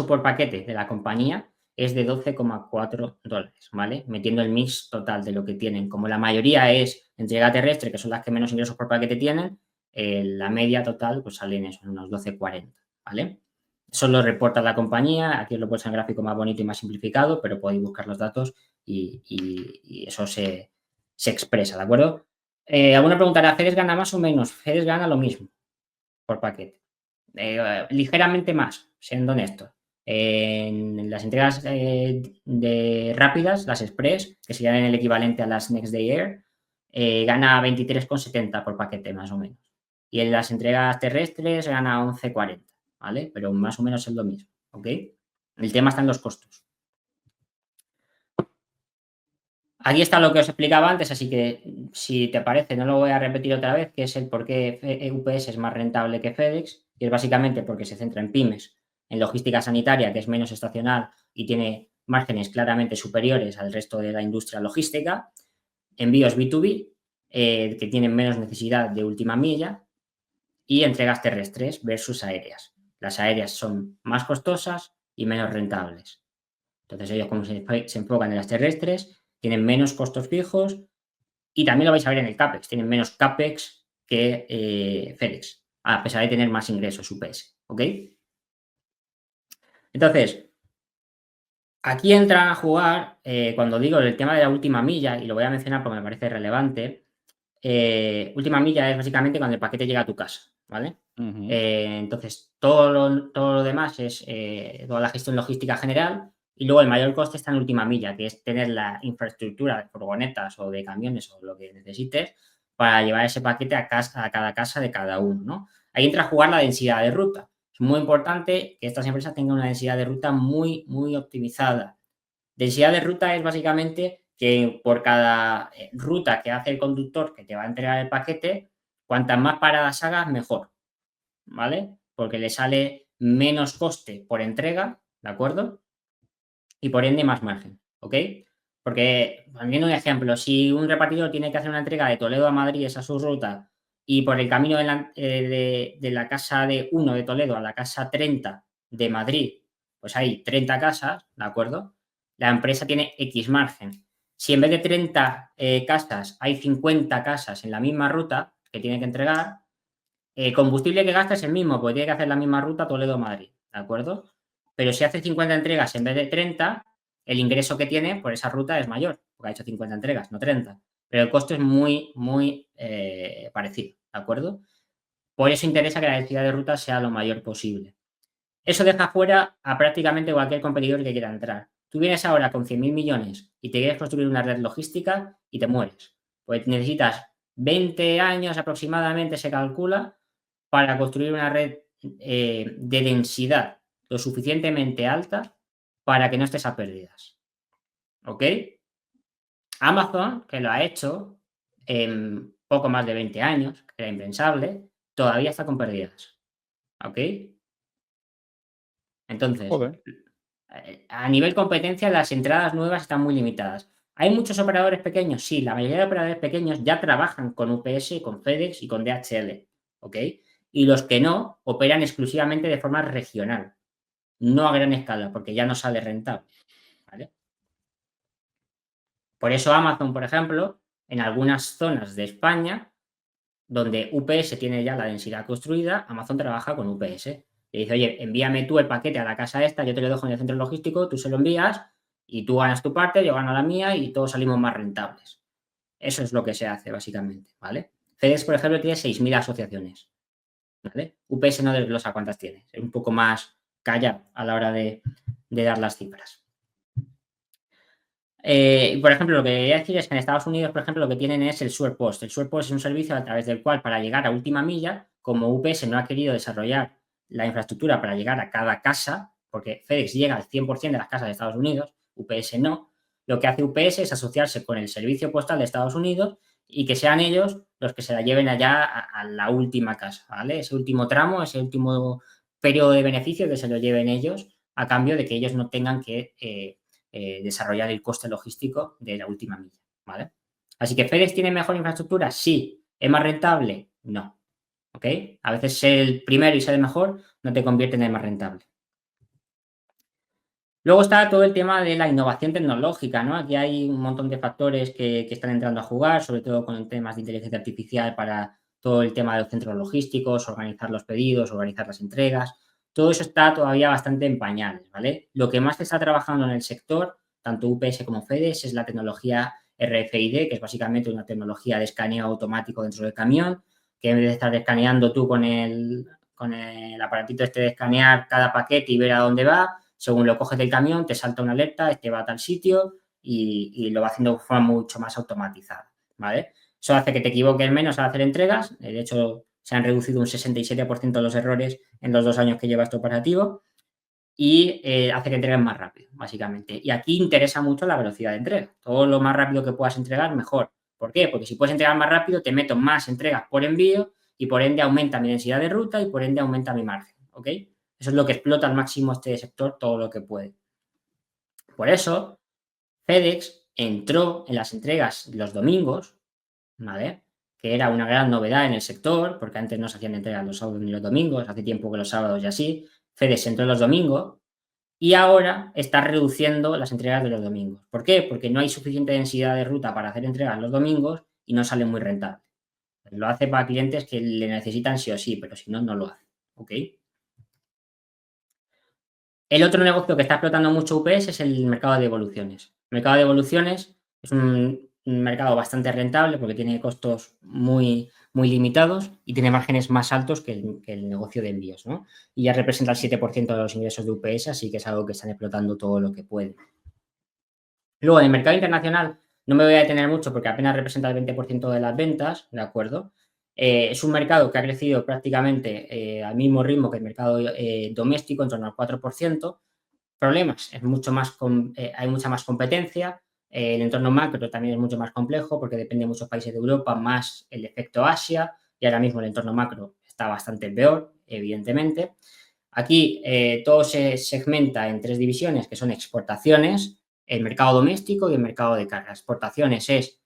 S2: por paquete de la compañía es de $12,4, ¿vale? Metiendo el mix total de lo que tienen. Como la mayoría es entrega terrestre, que son las que menos ingresos por paquete tienen, la media total pues sale en eso, en unos 12,40, ¿vale? Eso lo reporta la compañía, aquí os lo pones en gráfico más bonito y más simplificado, pero podéis buscar los datos y eso se expresa, ¿de acuerdo? Alguna preguntará, ¿FedEx gana más o menos? FedEx gana lo mismo por paquete. Ligeramente más, siendo honesto. En las entregas de rápidas, las Express, que serían el equivalente a las Next Day Air, gana 23,70 por paquete, más o menos. Y en las entregas terrestres gana 11,40, ¿vale? Pero más o menos es lo mismo, ¿ok? El tema está en los costos. Aquí está lo que os explicaba antes, así que si te parece, no lo voy a repetir otra vez, que es el por qué UPS es más rentable que FedEx, y es básicamente porque se centra en pymes, en logística sanitaria, que es menos estacional y tiene márgenes claramente superiores al resto de la industria logística, envíos B2B, que tienen menos necesidad de última milla, y entregas terrestres versus aéreas. Las aéreas son más costosas y menos rentables. Entonces ellos, como se enfocan en las terrestres, tienen menos costos fijos y también lo vais a ver en el CAPEX. Tienen menos CAPEX que FedEx, a pesar de tener más ingresos UPS. ¿Ok? Entonces, aquí entran a jugar, cuando digo el tema de la última milla, y lo voy a mencionar porque me parece relevante, última milla es básicamente cuando el paquete llega a tu casa, ¿vale? Entonces, todo lo demás es toda la gestión logística general y luego el mayor coste está en última milla, que es tener la infraestructura de furgonetas o de camiones o lo que necesites para llevar ese paquete a cada casa de cada uno, ¿no? Ahí entra a jugar la densidad de ruta. Es muy importante que estas empresas tengan una densidad de ruta muy, muy optimizada. Densidad de ruta es básicamente que por cada ruta que hace el conductor que te va a entregar el paquete, cuantas más paradas hagas, mejor, ¿vale? Porque le sale menos coste por entrega, ¿de acuerdo? Y por ende más margen, ¿ok? Porque, poniendo un ejemplo, si un repartidor tiene que hacer una entrega de Toledo a Madrid, esa es su ruta, y por el camino de la casa de 1 de Toledo a la casa 30 de Madrid, pues hay 30 casas, ¿de acuerdo? La empresa tiene X margen. Si en vez de 30 casas hay 50 casas en la misma ruta que tiene que entregar, el combustible que gasta es el mismo, porque tiene que hacer la misma ruta Toledo-Madrid, ¿de acuerdo? Pero si hace 50 entregas en vez de 30, el ingreso que tiene por esa ruta es mayor, porque ha hecho 50 entregas, no 30. Pero el costo es muy, muy parecido, ¿de acuerdo? Por eso interesa que la densidad de ruta sea lo mayor posible. Eso deja fuera a prácticamente cualquier competidor que quiera entrar. Tú vienes ahora con 100.000 millones y te quieres construir una red logística y te mueres. Pues necesitas 20 años aproximadamente, se calcula, para construir una red de densidad lo suficientemente alta para que no estés a pérdidas. ¿Ok? Amazon, que lo ha hecho en poco más de 20 años, que era impensable, todavía está con pérdidas. ¿Ok? Entonces,
S1: Joder.
S2: a nivel competencia, las entradas nuevas están muy limitadas. ¿Hay muchos operadores pequeños? Sí, la mayoría de operadores pequeños ya trabajan con UPS, con FedEx y con DHL, ¿ok? Y los que no, operan exclusivamente de forma regional, no a gran escala, porque ya no sale rentable, ¿vale? Por eso Amazon, por ejemplo, en algunas zonas de España, donde UPS tiene ya la densidad construida, Amazon trabaja con UPS. Le dice, oye, envíame tú el paquete a la casa esta, yo te lo dejo en el centro logístico, tú se lo envías y tú ganas tu parte, yo gano la mía y todos salimos más rentables. Eso es lo que se hace, básicamente, ¿vale? FedEx, por ejemplo, tiene 6.000 asociaciones, ¿vale? UPS no desglosa cuántas tiene, es un poco más callado a la hora de dar las cifras. Por ejemplo, lo que quería decir es que en Estados Unidos, por ejemplo, lo que tienen es el SurePost. El SurePost es un servicio a través del cual, para llegar a última milla, como UPS no ha querido desarrollar la infraestructura para llegar a cada casa, porque FedEx llega al 100% de las casas de Estados Unidos, UPS no, lo que hace UPS es asociarse con el servicio postal de Estados Unidos y que sean ellos los que se la lleven allá a la última casa, ¿vale? Ese último tramo, ese último periodo de beneficio que se lo lleven ellos a cambio de que ellos no tengan que desarrollar el coste logístico de la última milla, ¿vale? Así que FedEx tiene mejor infraestructura, sí. ¿Es más rentable? No. ¿Ok? A veces ser el primero y ser el mejor no te convierte en el más rentable. Luego está todo el tema de la innovación tecnológica, ¿no? Aquí hay un montón de factores que están entrando a jugar, sobre todo con temas de inteligencia artificial para todo el tema de los centros logísticos, organizar los pedidos, organizar las entregas. Todo eso está todavía bastante en pañales, ¿vale? Lo que más se está trabajando en el sector, tanto UPS como FedEx, es la tecnología RFID, que es básicamente una tecnología de escaneo automático dentro del camión, que en vez de estar escaneando tú con el aparatito este de escanear cada paquete y ver a dónde va, según lo coges del camión, te salta una alerta, este va a tal sitio y lo va haciendo de forma mucho más automatizada, ¿vale? Eso hace que te equivoques menos al hacer entregas. De hecho, se han reducido un 67% los errores en los 2 años que lleva este operativo y hace que entregues más rápido, básicamente. Y aquí interesa mucho la velocidad de entrega. Todo lo más rápido que puedas entregar, mejor. ¿Por qué? Porque si puedes entregar más rápido, te meto más entregas por envío y por ende aumenta mi densidad de ruta y por ende aumenta mi margen, ¿ok? Eso es lo que explota al máximo este sector todo lo que puede. Por eso, FedEx entró en las entregas los domingos, ¿vale? Que era una gran novedad en el sector, porque antes no se hacían entregas los sábados ni los domingos, hace tiempo que los sábados y así. FedEx entró los domingos y ahora está reduciendo las entregas de los domingos. ¿Por qué? Porque no hay suficiente densidad de ruta para hacer entregas los domingos y no sale muy rentable. Lo hace para clientes que le necesitan sí o sí, pero si no, no lo hace. ¿Ok? El otro negocio que está explotando mucho UPS es el mercado de devoluciones. El mercado de devoluciones es un mercado bastante rentable porque tiene costos muy, muy limitados y tiene márgenes más altos que el negocio de envíos, ¿no? Y ya representa el 7% de los ingresos de UPS, así que es algo que están explotando todo lo que pueden. Luego, en el mercado internacional no me voy a detener mucho porque apenas representa el 20% de las ventas, ¿de acuerdo? Es un mercado que ha crecido prácticamente al mismo ritmo que el mercado doméstico, en torno al 4%. Problemas, hay mucha más competencia, el entorno macro también es mucho más complejo porque depende de muchos países de Europa, más el efecto Asia, y ahora mismo el entorno macro está bastante peor, evidentemente. Aquí todo se segmenta en 3 divisiones, que son exportaciones, el mercado doméstico y el mercado de carga. Exportaciones es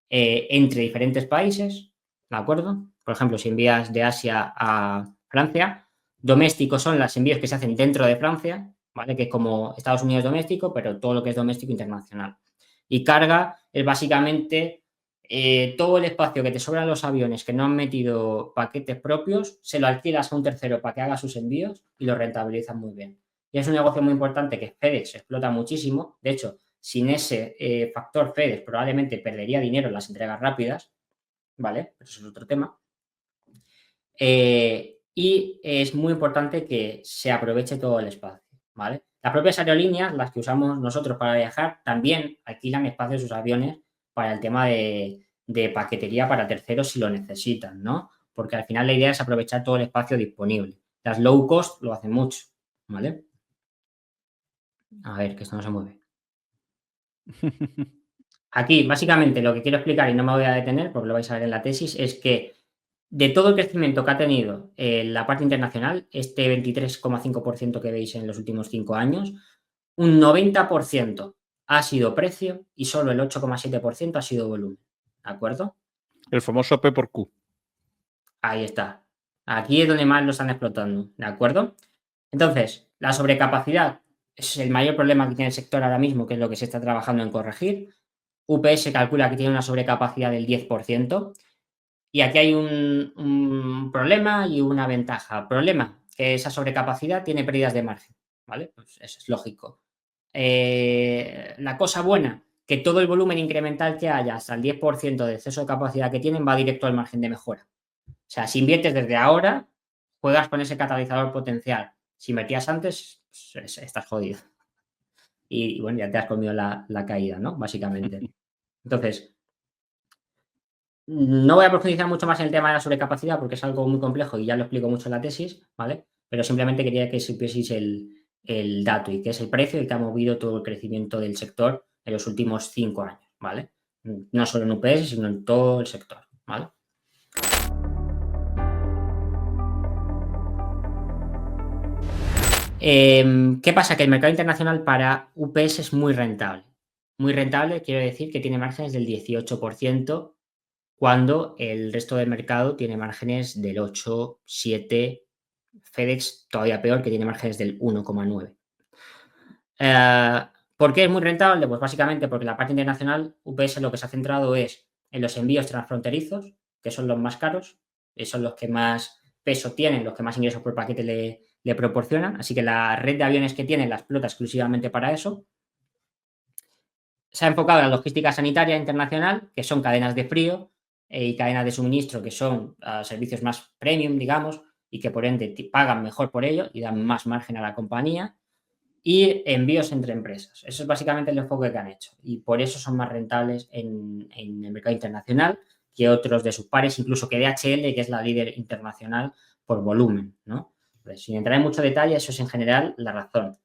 S2: entre diferentes países, ¿de acuerdo? Por ejemplo, si envías de Asia a Francia, domésticos son los envíos que se hacen dentro de Francia, ¿vale? Que es como Estados Unidos doméstico, pero todo lo que es doméstico internacional. Y carga es básicamente todo el espacio que te sobran los aviones que no han metido paquetes propios, se lo alquilas a un tercero para que haga sus envíos y lo rentabilizan muy bien. Y es un negocio muy importante que FedEx explota muchísimo. De hecho, sin ese factor FedEx probablemente perdería dinero en las entregas rápidas, ¿vale? Pero eso es otro tema. Y es muy importante que se aproveche todo el espacio, ¿vale? Las propias aerolíneas, las que usamos nosotros para viajar, también alquilan espacios de sus aviones para el tema de paquetería para terceros si lo necesitan, ¿no? Porque al final la idea es aprovechar todo el espacio disponible. Las low cost lo hacen mucho, ¿vale? A ver, que esto no se mueve. Aquí, básicamente, lo que quiero explicar, y no me voy a detener porque lo vais a ver en la tesis, es que de todo el crecimiento que ha tenido la parte internacional, este 23,5% que veis en los últimos 5 años, un 90% ha sido precio y solo el 8,7% ha sido volumen. ¿De acuerdo?
S1: El famoso P por Q.
S2: Ahí está. Aquí es donde más lo están explotando. ¿De acuerdo? Entonces, la sobrecapacidad es el mayor problema que tiene el sector ahora mismo, que es lo que se está trabajando en corregir. UPS calcula que tiene una sobrecapacidad del 10%. Y aquí hay un problema y una ventaja. Problema, que esa sobrecapacidad tiene pérdidas de margen, ¿vale? Pues eso es lógico. La cosa buena, que todo el volumen incremental que haya, hasta el 10% de exceso de capacidad que tienen, va directo al margen de mejora. O sea, si inviertes desde ahora, juegas con ese catalizador potencial. Si invertías antes, pues, estás jodido. Y bueno, ya te has comido la caída, ¿no? Básicamente. Entonces, no voy a profundizar mucho más en el tema de la sobrecapacidad porque es algo muy complejo y ya lo explico mucho en la tesis, ¿vale? Pero simplemente quería que supieseis el dato y que es el precio el que ha movido todo el crecimiento del sector en los últimos 5 años, ¿vale? No solo en UPS, sino en todo el sector, ¿vale? ¿Qué pasa? Que el mercado internacional para UPS es muy rentable. Muy rentable, quiero decir que tiene márgenes del 18%, cuando el resto del mercado tiene márgenes del 8, 7, FedEx todavía peor, que tiene márgenes del 1,9. ¿Por qué es muy rentable? Pues básicamente porque la parte internacional, UPS lo que se ha centrado es en los envíos transfronterizos, que son los más caros, son los que más peso tienen, los que más ingresos por paquete le proporcionan. Así que la red de aviones que tiene la explota exclusivamente para eso. Se ha enfocado en la logística sanitaria internacional, que son cadenas de frío y cadenas de suministro, que son servicios más premium, digamos, y que por ende pagan mejor por ello y dan más margen a la compañía. Y envíos entre empresas. Eso es básicamente el enfoque que han hecho. Y por eso son más rentables en el mercado internacional que otros de sus pares, incluso que DHL, que es la líder internacional por volumen, ¿no? Pues, sin entrar en mucho detalle, eso es en general la razón.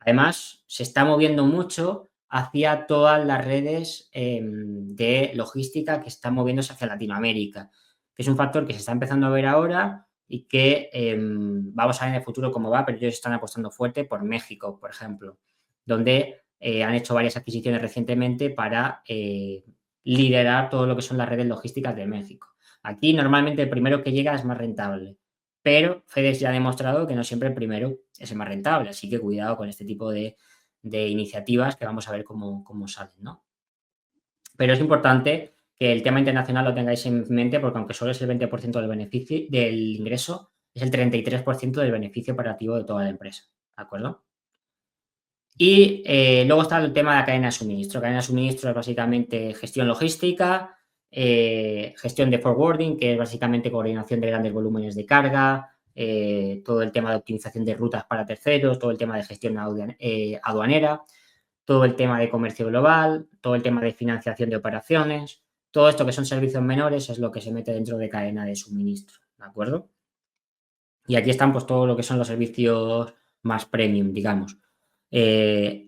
S2: Además, se está moviendo mucho hacia todas las redes de logística que están moviéndose hacia Latinoamérica, que es un factor que se está empezando a ver ahora y que vamos a ver en el futuro cómo va, pero ellos están apostando fuerte por México, por ejemplo, donde han hecho varias adquisiciones recientemente para liderar todo lo que son las redes logísticas de México. Aquí normalmente el primero que llega es más rentable, pero FedEx ya ha demostrado que no siempre el primero es el más rentable, así que cuidado con este tipo de iniciativas que vamos a ver cómo salen, ¿no? Pero es importante que el tema internacional lo tengáis en mente porque aunque solo es el 20% del beneficio, del ingreso, es el 33% del beneficio operativo de toda la empresa, ¿de acuerdo? Y luego está el tema de la cadena de suministro. Cadena de suministro es básicamente gestión logística, gestión de forwarding, que es básicamente coordinación de grandes volúmenes de carga, todo el tema de optimización de rutas para terceros, todo el tema de gestión aduanera, todo el tema de comercio global, todo el tema de financiación de operaciones, todo esto que son servicios menores es lo que se mete dentro de cadena de suministro, ¿de acuerdo? Y aquí están pues todo lo que son los servicios más premium, digamos.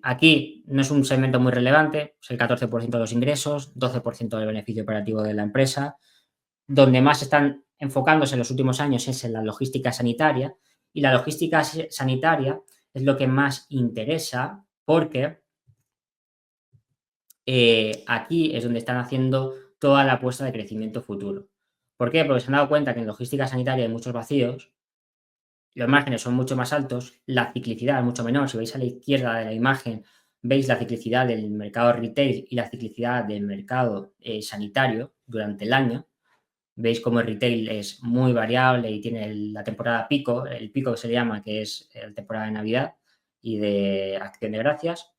S2: Aquí no es un segmento muy relevante, es el 14% de los ingresos, 12% del beneficio operativo de la empresa. Donde más están enfocándose en los últimos años es en la logística sanitaria, y la logística sanitaria es lo que más interesa porque aquí es donde están haciendo toda la apuesta de crecimiento futuro. ¿Por qué? Porque se han dado cuenta que en logística sanitaria hay muchos vacíos, los márgenes son mucho más altos, la ciclicidad es mucho menor. Si veis a la izquierda de la imagen, veis la ciclicidad del mercado retail y la ciclicidad del mercado sanitario durante el año. Veis cómo el retail es muy variable y tiene la temporada pico, el pico que se llama, que es la temporada de Navidad y de Acción de Gracias.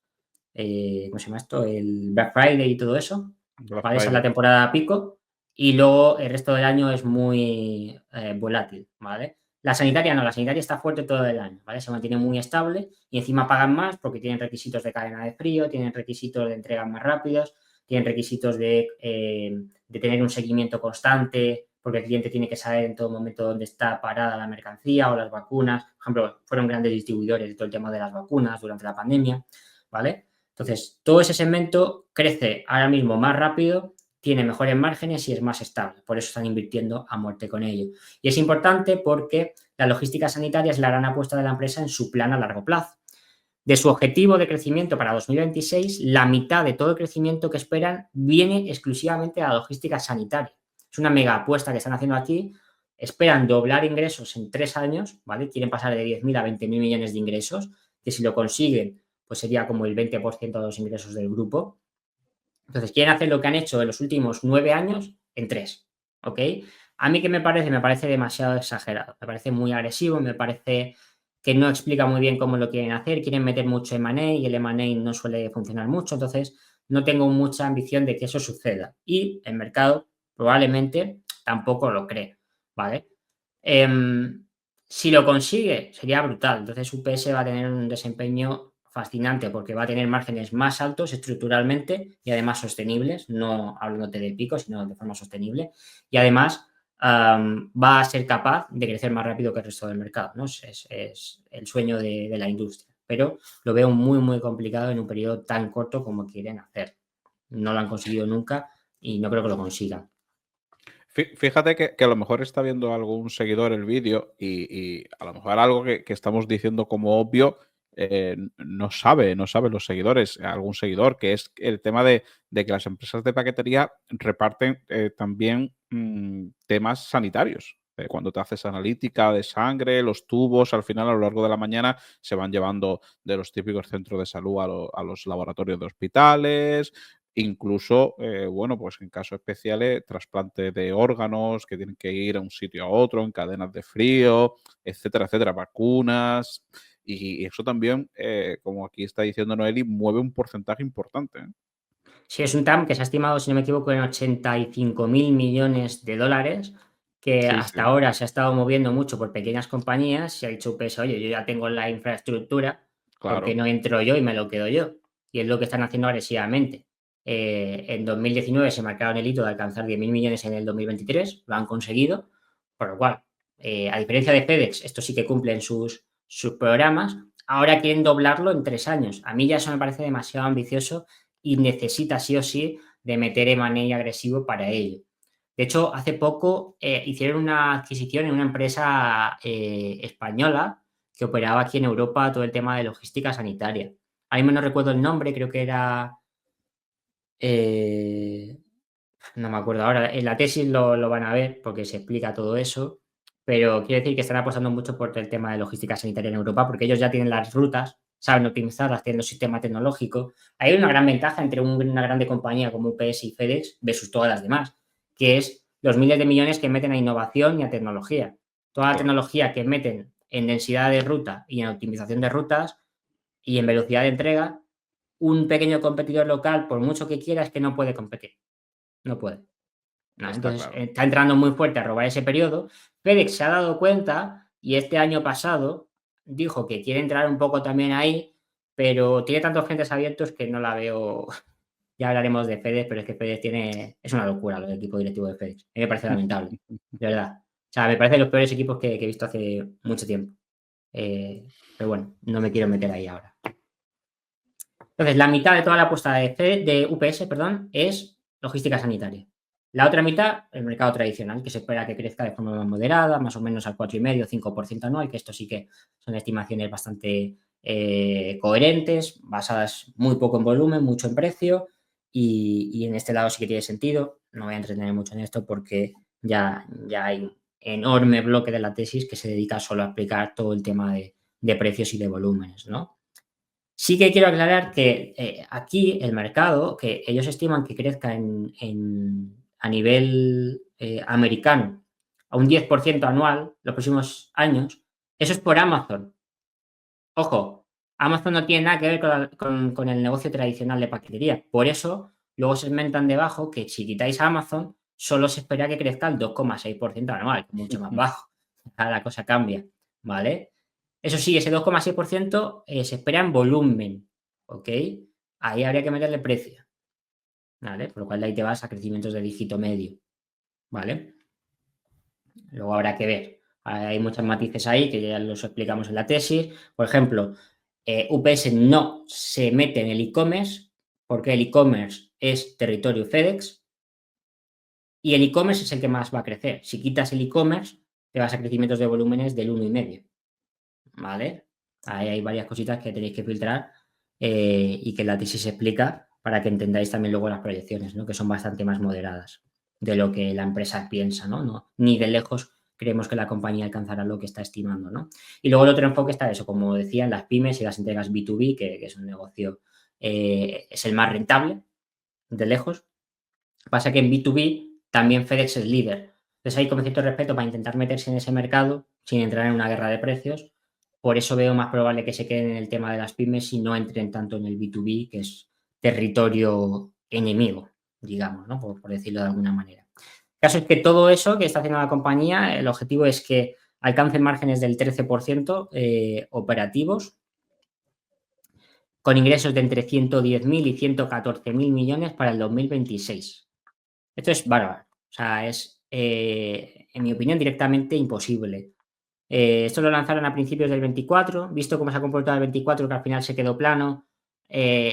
S2: ¿Cómo se llama esto? El Black Friday y todo eso. ¿Vale? Esa es la temporada pico. Y luego el resto del año es muy volátil, ¿vale? La sanitaria no, la sanitaria está fuerte todo el año, ¿vale? Se mantiene muy estable y encima pagan más porque tienen requisitos de cadena de frío, tienen requisitos de entrega más rápidos, tienen requisitos de tener un seguimiento constante porque el cliente tiene que saber en todo momento dónde está parada la mercancía o las vacunas. Por ejemplo, fueron grandes distribuidores de todo el tema de las vacunas durante la pandemia, ¿vale? Entonces, todo ese segmento crece ahora mismo más rápido, tiene mejores márgenes y es más estable. Por eso están invirtiendo a muerte con ello. Y es importante porque la logística sanitaria es la gran apuesta de la empresa en su plan a largo plazo. De su objetivo de crecimiento para 2026, la mitad de todo el crecimiento que esperan viene exclusivamente de la logística sanitaria. Es una mega apuesta que están haciendo aquí. Esperan doblar ingresos en 3 años, ¿vale? Quieren pasar de 10.000 a 20.000 millones de ingresos, que si lo consiguen, pues sería como el 20% de los ingresos del grupo. Entonces, quieren hacer lo que han hecho en los últimos 9 años en 3, ¿ok? A mí, ¿qué me parece? Me parece demasiado exagerado. Me parece muy agresivo, me parece que no explica muy bien cómo lo quieren hacer. Quieren meter mucho M&A y el M&A no suele funcionar mucho. Entonces, no tengo mucha ambición de que eso suceda. Y el mercado probablemente tampoco lo cree, ¿vale? Em, si lo consigue, sería brutal. Entonces, UPS va a tener un desempeño fascinante porque va a tener márgenes más altos estructuralmente y además sostenibles, no hablándote de pico, sino de forma sostenible. Y además va a ser capaz de crecer más rápido que el resto del mercado, ¿no? Es el sueño de la industria. Pero lo veo muy, muy complicado en un periodo tan corto como quieren hacer. No lo han conseguido nunca y no creo que lo consigan.
S1: Fíjate que a lo mejor está viendo algún seguidor el vídeo y a lo mejor algo que estamos diciendo como obvio, no sabe los seguidores, algún seguidor, que es el tema de que las empresas de paquetería reparten también temas sanitarios. Cuando te haces analítica de sangre, los tubos, al final a lo largo de la mañana se van llevando de los típicos centros de salud a los laboratorios de hospitales, incluso, bueno, pues en casos especiales, trasplante de órganos que tienen que ir a un sitio a otro, en cadenas de frío, etcétera, etcétera, vacunas. Y eso también, como aquí está diciendo Noeli, mueve un porcentaje importante, ¿eh?
S2: Sí, es un TAM que se ha estimado, si no me equivoco, en 85.000 millones de dólares, que
S1: Sí,
S2: hasta
S1: sí,
S2: ahora se ha estado moviendo mucho por pequeñas compañías. Se ha dicho UPS, oye, yo ya tengo la infraestructura, ¿por qué
S1: claro,
S2: no entro yo y me lo quedo yo? Y es lo que están haciendo agresivamente. En 2019 se marcaron el hito de alcanzar 10.000 millones en el 2023, lo han conseguido, por lo cual, a diferencia de FedEx, esto sí que cumplen sus programas. Ahora quieren doblarlo en 3 años. A mí ya eso me parece demasiado ambicioso y necesita sí o sí de meter M&A agresivo para ello. De hecho, hace poco hicieron una adquisición en una empresa española que operaba aquí en Europa todo el tema de logística sanitaria. Ahí no recuerdo el nombre, creo que era... eh, no me acuerdo ahora. En la tesis lo van a ver porque se explica todo eso, pero quiero decir que están apostando mucho por el tema de logística sanitaria en Europa porque ellos ya tienen las rutas, saben optimizarlas, tienen un sistema tecnológico. Hay una gran ventaja entre una grande compañía como UPS y FedEx versus todas las demás, que es los miles de millones que meten a innovación y a tecnología. Toda la
S1: claro.
S2: tecnología que meten en densidad de ruta y en optimización de rutas y en velocidad de entrega, un pequeño competidor local, por mucho que quiera, es que no puede competir. No puede. ¿No?
S1: Está
S2: Entonces,
S1: claro.
S2: está entrando muy fuerte a robar ese periodo. FedEx se ha dado cuenta y este año pasado dijo que quiere entrar un poco también ahí, pero tiene tantos frentes abiertos que no la veo. Ya hablaremos de FedEx, pero es que FedEx es una locura el equipo directivo de FedEx. A mí me parece lamentable, de verdad. O sea, me parece de los peores equipos que he visto hace mucho tiempo. Pero bueno, no me quiero meter ahí ahora. Entonces, la mitad de toda la apuesta de UPS, perdón, es logística sanitaria. La otra mitad, el mercado tradicional, que se espera que crezca de forma más moderada, más o menos al 4,5-5% anual, que esto sí que son estimaciones bastante coherentes, basadas muy poco en volumen, mucho en precio, y en este lado sí que tiene sentido. No voy a entretener mucho en esto porque ya hay un enorme bloque de la tesis que se dedica solo a explicar todo el tema de precios y de volúmenes, ¿no? Sí que quiero aclarar que aquí el mercado, que ellos estiman que crezca a nivel americano a un 10% anual los próximos años, eso es por Amazon. Ojo, Amazon no tiene nada que ver con el negocio tradicional de paquetería. Por eso, luego se inventan debajo que si quitáis a Amazon, solo se espera que crezca el 2,6% anual, mucho más bajo. La cosa cambia, ¿vale? Eso sí, ese 2,6% se espera en volumen, ¿ok? Ahí habría que meterle precio, ¿vale? Por lo cual de ahí te vas a crecimientos de dígito medio, ¿vale? Luego habrá que ver. Hay muchos matices ahí que ya los explicamos en la tesis. Por ejemplo, UPS no se mete en el e-commerce porque el e-commerce es territorio FedEx y el e-commerce es el que más va a crecer. Si quitas el e-commerce, te vas a crecimientos de volúmenes del 1,5, ¿vale? Ahí hay varias cositas que tenéis que filtrar y que la tesis explica para que entendáis también luego las proyecciones, ¿no? Que son bastante más moderadas de lo que la empresa piensa, ¿no? Ni de lejos creemos que la compañía alcanzará lo que está estimando, ¿no? Y luego el otro enfoque está eso, como decía, en las pymes y las entregas B2B, que es un negocio, es el más rentable, de lejos. Pasa que en B2B también FedEx es líder. Entonces hay como cierto respeto para intentar meterse en ese mercado sin entrar en una guerra de precios. Por eso veo más probable que se queden en el tema de las pymes y no entren tanto en el B2B, que es territorio enemigo, digamos, ¿no? Por decirlo de alguna manera. El caso es que todo eso que está haciendo la compañía, el objetivo es que alcance márgenes del 13% operativos, con ingresos de entre 110.000 y 114.000 millones para el 2026. Esto es bárbaro. O sea, es, en mi opinión, directamente imposible. Esto lo lanzaron a principios del 24. Visto cómo se ha comportado el 24, que al final se quedó plano,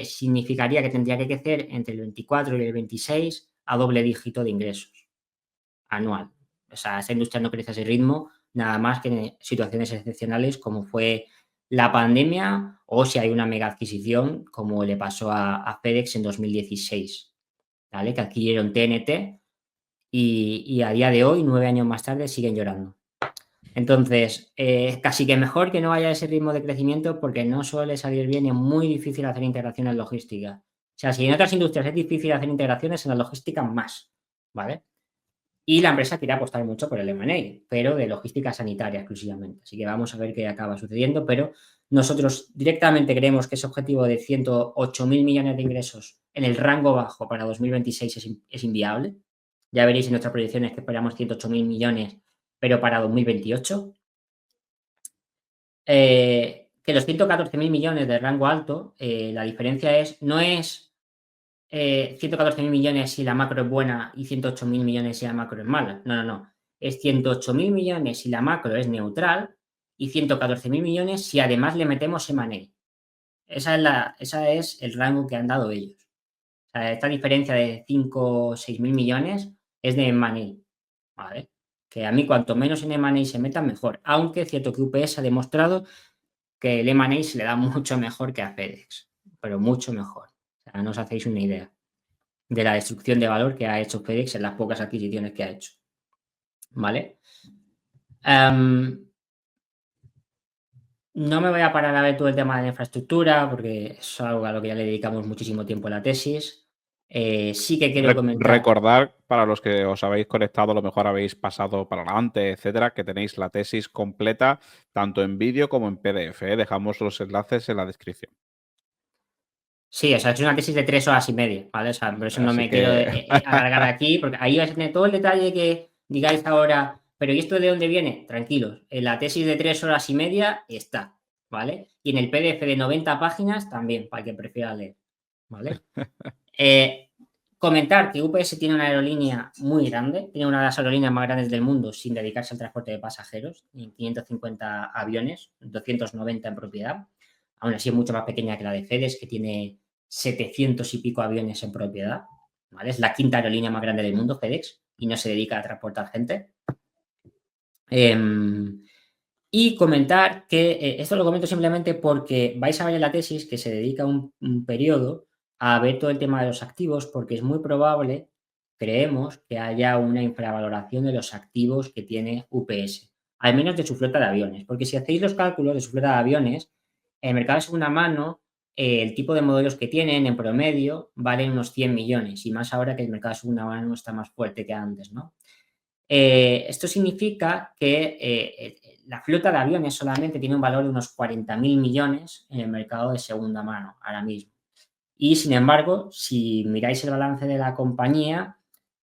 S2: significaría que tendría que crecer entre el 24 y el 26 a doble dígito de ingresos anual. O sea, esta industria no crece a ese ritmo, nada más que en situaciones excepcionales como fue la pandemia o si hay una mega adquisición como le pasó a FedEx en 2016, ¿vale? Que adquirieron TNT y a día de hoy, 9 años más tarde, siguen llorando. Entonces, casi que mejor que no haya ese ritmo de crecimiento porque no suele salir bien y es muy difícil hacer integraciones logísticas. O sea, si en otras industrias es difícil hacer integraciones, en la logística más, ¿vale? Y la empresa quiere apostar mucho por el M&A, pero de logística sanitaria exclusivamente. Así que vamos a ver qué acaba sucediendo, pero nosotros directamente creemos que ese objetivo de 108.000 millones de ingresos en el rango bajo para 2026 es inviable. Ya veréis en nuestras proyecciones que esperamos 108.000 millones, pero para 2028. Que los 114.000 millones de rango alto, la diferencia no es 114.000 millones si la macro es buena y 108.000 millones si la macro es mala. No, no, no. Es 108.000 millones si la macro es neutral y 114.000 millones si además le metemos M&A. Esa es el rango que han dado ellos. O sea, esta diferencia de 5 o 6.000 millones es de M&A, ¿vale? Que a mí cuanto menos en M&A se meta, mejor. Aunque es cierto que UPS ha demostrado que el M&A se le da mucho mejor que a FedEx, pero mucho mejor. O sea, no os hacéis una idea de la destrucción de valor que ha hecho FedEx en las pocas adquisiciones que ha hecho. ¿Vale? No me voy a parar a ver todo el tema de la infraestructura porque es algo a lo que ya le dedicamos muchísimo tiempo en la tesis. Sí que quiero comentar.
S1: Recordar, para los que os habéis conectado, a lo mejor habéis pasado para adelante, etcétera, que tenéis la tesis completa tanto en vídeo como en PDF, ¿eh? Dejamos los enlaces en la descripción.
S2: Sí, o sea, es una tesis de 3 horas y media, ¿vale? O sea, por eso no
S1: Así
S2: me quiero
S1: que
S2: alargar aquí, porque ahí vais a tener todo el detalle que digáis ahora, pero ¿y esto de dónde viene? Tranquilos, en la tesis de 3 horas y media está, ¿vale? Y en el PDF de 90 páginas también, para el que prefiera leer, ¿vale? Comentar que UPS tiene una aerolínea muy grande, tiene una de las aerolíneas más grandes del mundo sin dedicarse al transporte de pasajeros, 550 aviones, 290 en propiedad. Aún así es mucho más pequeña que la de FedEx, que tiene 700 y pico aviones en propiedad. ¿Vale? Es la quinta aerolínea más grande del mundo, FedEx, y no se dedica a transportar gente. Y comentar que esto lo comento simplemente porque vais a ver en la tesis que se dedica un periodo a ver todo el tema de los activos, porque es muy probable, creemos, que haya una infravaloración de los activos que tiene UPS, al menos de su flota de aviones. Porque si hacéis los cálculos de su flota de aviones, el mercado de segunda mano, el tipo de modelos que tienen en promedio valen unos 100 millones, y más ahora que el mercado de segunda mano está más fuerte que antes, ¿no? Esto significa que la flota de aviones solamente tiene un valor de unos 40.000 millones en el mercado de segunda mano ahora mismo. Y sin embargo, si miráis el balance de la compañía,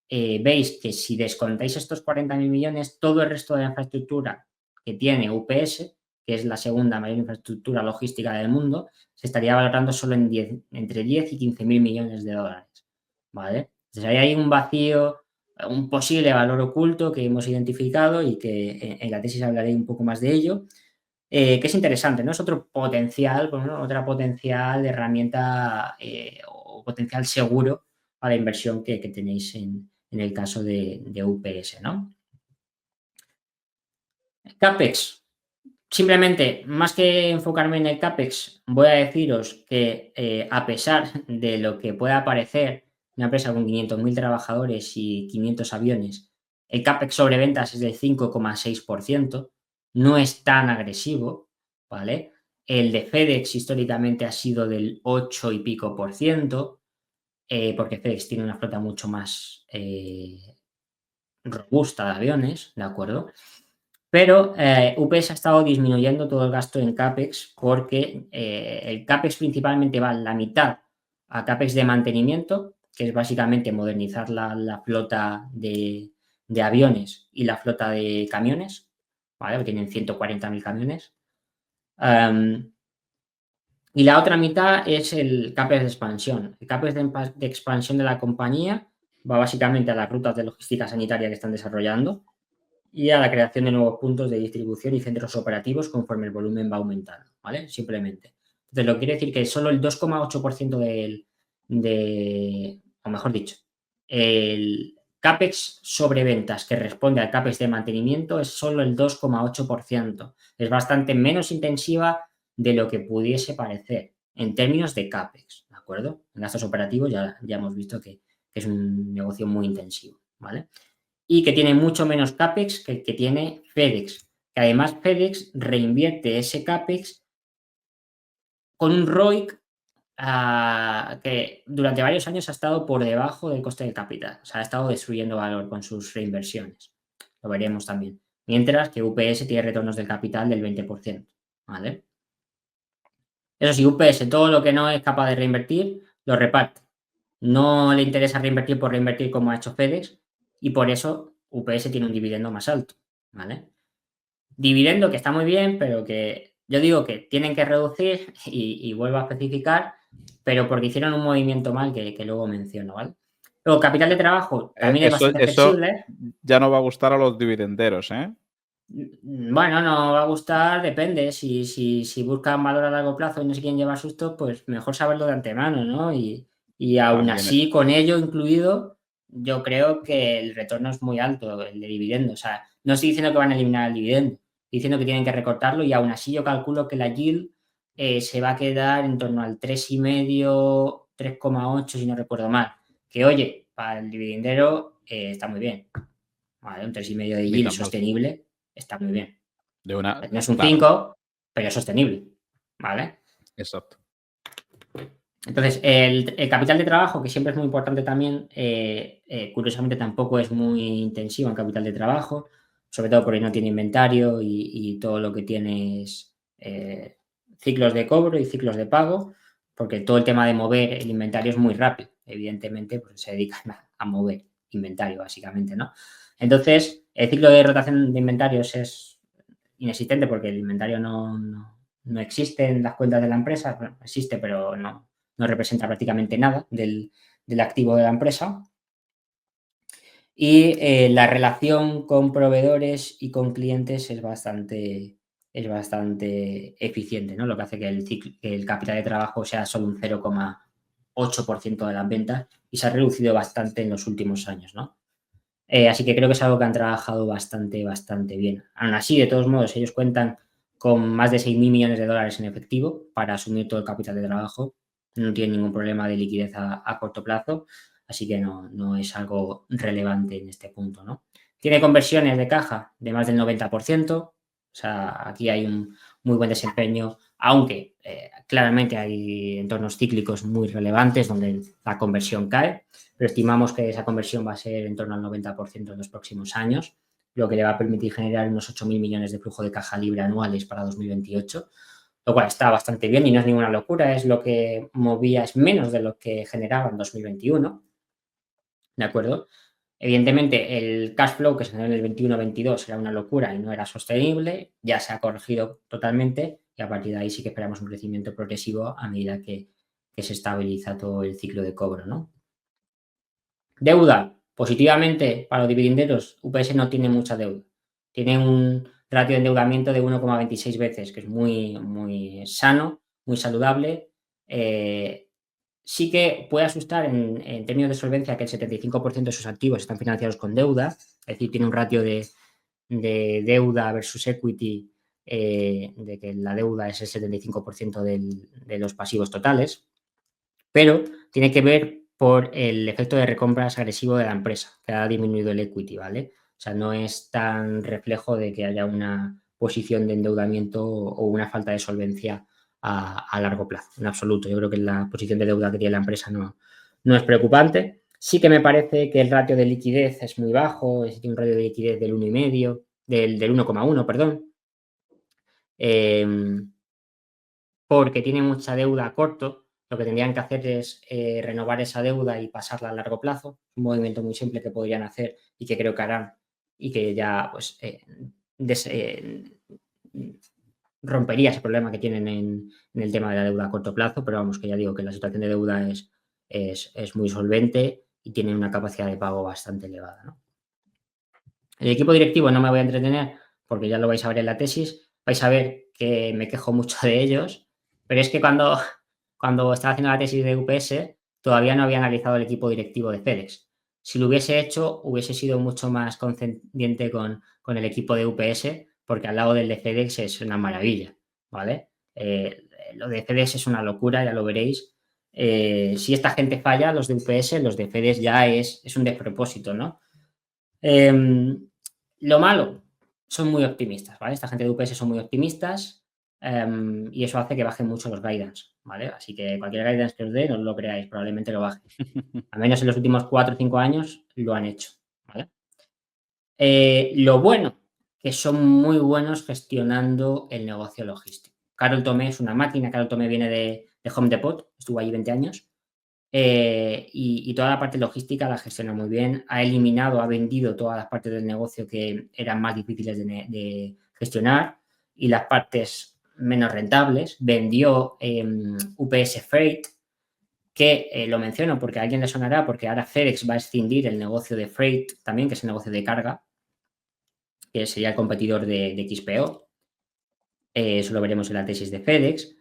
S2: veis que si descontáis estos 40.000 millones, todo el resto de la infraestructura que tiene UPS, que es la segunda mayor infraestructura logística del mundo, se estaría valorando solo entre 10 y 15.000 millones de dólares. ¿Vale? Entonces ahí hay un vacío, un posible valor oculto que hemos identificado y que en la tesis hablaré un poco más de ello, que es interesante, ¿no? Es otro potencial, bueno, otra potencial herramienta o potencial seguro a la inversión que tenéis en el caso de UPS, ¿no? CAPEX. Simplemente, más que enfocarme en el CAPEX, voy a deciros que a pesar de lo que pueda parecer una empresa con 500.000 trabajadores y 500 aviones, el CAPEX sobre ventas es del 5,6%, no es tan agresivo, ¿vale? El de FedEx históricamente ha sido del 8 y pico por ciento, porque FedEx tiene una flota mucho más robusta de aviones, ¿de acuerdo? Pero UPS ha estado disminuyendo todo el gasto en CAPEX porque el CAPEX principalmente va la mitad a CAPEX de mantenimiento, que es básicamente modernizar la flota de aviones y la flota de camiones, ¿vale? Tienen 140.000 camiones. Y la otra mitad es el CAPEX de expansión. El CAPEX de expansión de la compañía va básicamente a las rutas de logística sanitaria que están desarrollando y a la creación de nuevos puntos de distribución y centros operativos conforme el volumen va aumentando, ¿vale? Simplemente. Entonces, lo que quiere decir que solo el 2,8% o mejor dicho, el CAPEX sobre ventas que responde al CAPEX de mantenimiento es solo el 2,8%. Es bastante menos intensiva de lo que pudiese parecer en términos de CAPEX, ¿de acuerdo? En gastos operativos ya hemos visto que es un negocio muy intensivo, ¿vale? Y que tiene mucho menos CAPEX que el que tiene FedEx. Que además FedEx reinvierte ese CAPEX con un ROIC que durante varios años ha estado por debajo del coste del capital. O sea, ha estado destruyendo valor con sus reinversiones. Lo veremos también. Mientras que UPS tiene retornos del capital del 20%. ¿Vale? Eso sí, UPS todo lo que no es capaz de reinvertir, lo reparte. No le interesa reinvertir por reinvertir como ha hecho FedEx y por eso UPS tiene un dividendo más alto. ¿Vale? Dividendo que está muy bien, pero que yo digo que tienen que reducir y vuelvo a especificar, pero porque hicieron un movimiento mal que luego menciono, ¿vale? Luego, capital de trabajo también es bastante
S1: Eso
S2: flexible.
S1: ya no va a gustar a los dividenderos, ¿eh?
S2: Bueno, no va a gustar, depende. Si buscan valor a largo plazo y no se quieren llevar susto, pues mejor saberlo de antemano, ¿no? Y aún
S1: También.
S2: así, con ello incluido, yo creo que el retorno es muy alto, el de dividendo. O sea, no estoy diciendo que van a eliminar el dividendo, estoy diciendo que tienen que recortarlo y aún así yo calculo que la yield se va a quedar en torno al 3,5, 3,8 si no recuerdo mal. Que oye, para el dividendero está muy bien. Vale, un 3,5 de
S1: Ni
S2: yield
S1: tan mal.
S2: sostenible está muy bien.
S1: De una.
S2: No es un
S1: Claro,
S2: 5, pero es sostenible. ¿Vale?
S1: exacto.
S2: Entonces, el capital de trabajo, que siempre es muy importante también, curiosamente tampoco es muy intensivo en capital de trabajo, sobre todo porque no tiene inventario y todo lo que tiene es ciclos de cobro y ciclos de pago, porque todo el tema de mover el inventario es muy rápido. Evidentemente, pues se dedican a mover inventario, básicamente, ¿no? Entonces, el ciclo de rotación de inventarios es inexistente porque el inventario no existe en las cuentas de la empresa. Bueno, existe, pero no representa prácticamente nada del activo de la empresa. Y la relación con proveedores y con clientes es bastante eficiente, ¿no? Lo que hace que el capital de trabajo sea solo un 0,8% de las ventas y se ha reducido bastante en los últimos años, ¿no? Así que creo que es algo que han trabajado bastante bien. Aún así, de todos modos, ellos cuentan con más de 6.000 millones de dólares en efectivo para asumir todo el capital de trabajo. No tienen ningún problema de liquidez a corto plazo, así que no es algo relevante en este punto, ¿no? Tiene conversiones de caja de más del 90%, o sea, aquí hay un muy buen desempeño, aunque claramente hay entornos cíclicos muy relevantes donde la conversión cae, pero estimamos que esa conversión va a ser en torno al 90% en los próximos años, lo que le va a permitir generar unos 8.000 millones de flujo de caja libre anuales para 2028, lo cual está bastante bien y no es ninguna locura, es lo que movía, es menos de lo que generaba en 2021, ¿de acuerdo? Evidentemente, el cash flow que se generó en el 21-22 era una locura y no era sostenible, ya se ha corregido totalmente y a partir de ahí sí que esperamos un crecimiento progresivo a medida que se estabiliza todo el ciclo de cobro, ¿no? Deuda, positivamente para los dividenderos, UPS no tiene mucha deuda. Tiene un ratio de endeudamiento de 1,26 veces, que es muy sano, muy saludable. Sí que puede asustar en términos de solvencia que el 75% de sus activos están financiados con deuda, es decir, tiene un ratio de deuda versus equity de que la deuda es el 75% de los pasivos totales, pero tiene que ver por el efecto de recompras agresivo de la empresa, que ha disminuido el equity, ¿vale? O sea, no es tan reflejo de que haya una posición de endeudamiento o una falta de solvencia a largo plazo, en absoluto. Yo creo que la posición de deuda que tiene la empresa no es preocupante. Sí que me parece que el ratio de liquidez es muy bajo, tiene un ratio de liquidez del 1,5, del 1,1, perdón. Porque tiene mucha deuda a corto. Lo que tendrían que hacer es renovar esa deuda y pasarla a largo plazo. Un movimiento muy simple que podrían hacer y que creo que harán y que ya pues rompería ese problema que tienen en el tema de la deuda a corto plazo, pero vamos, que ya digo que la situación de deuda es muy solvente y tienen una capacidad de pago bastante elevada, ¿no? El equipo directivo no me voy a entretener porque ya lo vais a ver en la tesis. Vais a ver que me quejo mucho de ellos, pero es que cuando estaba haciendo la tesis de UPS todavía no había analizado el equipo directivo de FedEx. Si lo hubiese hecho, hubiese sido mucho más condescendiente con el equipo de UPS, porque al lado del de FedEx es una maravilla, ¿vale? Lo de FedEx es una locura, ya lo veréis. Si esta gente falla, los de UPS, los de FedEx ya es un despropósito, ¿no? Lo malo, son muy optimistas, ¿vale? Esta gente de UPS son muy optimistas y eso hace que bajen mucho los guidance, ¿vale? Así que cualquier guidance que os dé, no lo creáis, probablemente lo baje. Al menos en los últimos 4 o 5 años lo han hecho, ¿vale? Lo bueno, que son muy buenos gestionando el negocio logístico. Carol Tomé es una máquina, Carol Tomé viene de Home Depot, estuvo allí 20 años. Y toda la parte logística la gestiona muy bien. Ha eliminado, ha vendido todas las partes del negocio que eran más difíciles de gestionar y las partes menos rentables. Vendió UPS Freight, que lo menciono porque a alguien le sonará, porque ahora FedEx va a escindir el negocio de Freight también, que es el negocio de carga, que sería el competidor de XPO. Eso lo veremos en la tesis de FedEx.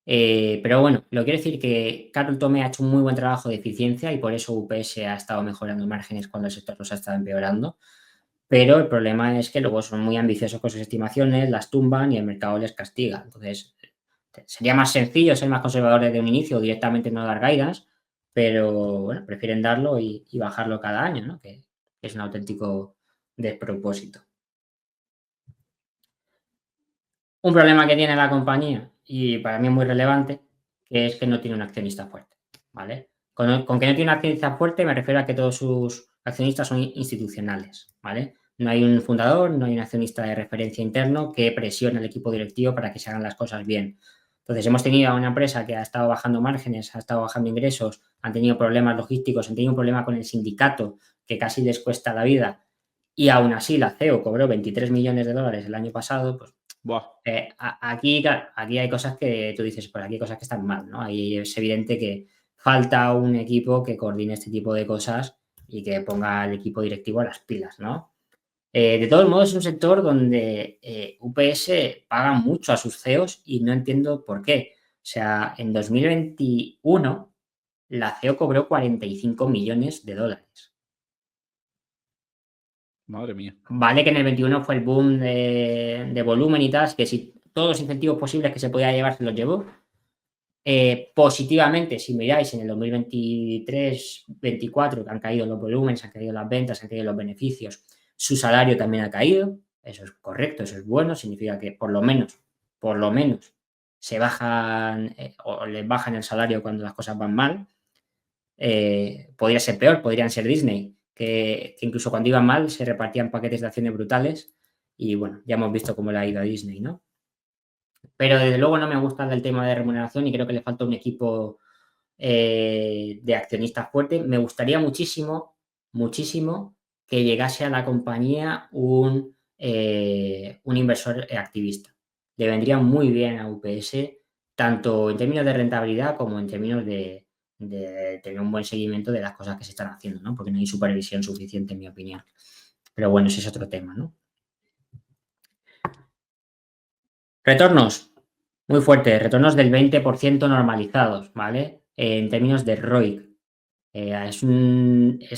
S2: Pero bueno, lo quiero decir que Carol Tomé ha hecho un muy buen trabajo de eficiencia y por eso UPS ha estado mejorando márgenes cuando el sector los ha estado empeorando. Pero el problema es que luego son muy ambiciosos con sus estimaciones, las tumban y el mercado les castiga. Entonces, sería más sencillo ser más conservador desde un inicio o directamente no dar guidance, pero bueno, prefieren darlo y bajarlo cada año, ¿no? Que es un auténtico despropósito. Un problema que tiene la compañía, y para mí es muy relevante, que es que no tiene un accionista fuerte, ¿vale? Con que no tiene un accionista fuerte me refiero a que todos sus accionistas son institucionales, ¿vale? No hay un fundador, no hay un accionista de referencia interno que presione al equipo directivo para que se hagan las cosas bien. Entonces, hemos tenido a una empresa que ha estado bajando márgenes, ha estado bajando ingresos, han tenido problemas logísticos, han tenido un problema con el sindicato que casi les cuesta la vida, y aún así la CEO cobró 23 millones de dólares el año pasado, pues
S1: Buah.
S2: aquí, claro, aquí hay cosas que tú dices, pues aquí hay cosas que están mal, ¿no? Ahí es evidente que falta un equipo que coordine este tipo de cosas y que ponga al equipo directivo a las pilas, ¿no? De todos modos, es un sector donde UPS paga mucho a sus CEOs y no entiendo por qué. O sea, en 2021 la CEO cobró 45 millones de dólares.
S1: Madre mía.
S2: Vale que en el 21 fue el boom de volumen y tal, que si todos los incentivos posibles que se podía llevar se los llevó. Positivamente, si miráis en el 2023-24, que han caído los volúmenes, han caído las ventas, han caído los beneficios, su salario también ha caído. Eso es correcto, eso es bueno, significa que por lo menos, se bajan o les bajan el salario cuando las cosas van mal. Podría ser peor, podrían ser Disney, que incluso cuando iban mal se repartían paquetes de acciones brutales y bueno, ya hemos visto cómo le ha ido a Disney, ¿no? Pero desde luego no me gusta el tema de remuneración y creo que le falta un equipo de accionistas fuerte. Me gustaría muchísimo, muchísimo que llegase a la compañía un inversor activista. Le vendría muy bien a UPS, tanto en términos de rentabilidad como en términos de tener un buen seguimiento de las cosas que se están haciendo, ¿no? Porque no hay supervisión suficiente, en mi opinión. Pero bueno, ese es otro tema, ¿no? Retornos, muy fuertes, retornos del 20% normalizados, ¿vale? En términos de ROIC. Es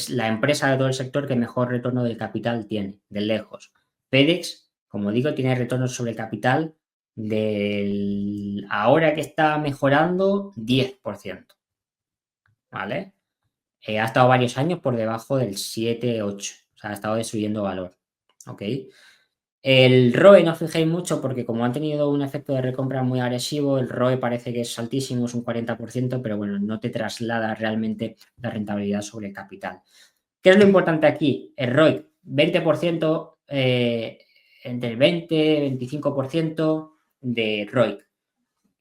S2: la empresa de todo el sector que mejor retorno del capital tiene, de lejos. FedEx, como digo, tiene retornos sobre el capital del ahora que está mejorando 10%, ¿vale? Ha estado varios años por debajo del 7-8, o sea, ha estado destruyendo valor, ¿ok? El ROE no os fijéis mucho porque como han tenido un efecto de recompra muy agresivo, el ROE parece que es altísimo, es un 40%, pero bueno, no te traslada realmente la rentabilidad sobre el capital. ¿Qué es lo importante aquí? El ROIC, 20%, entre el 20 y 25% de ROIC.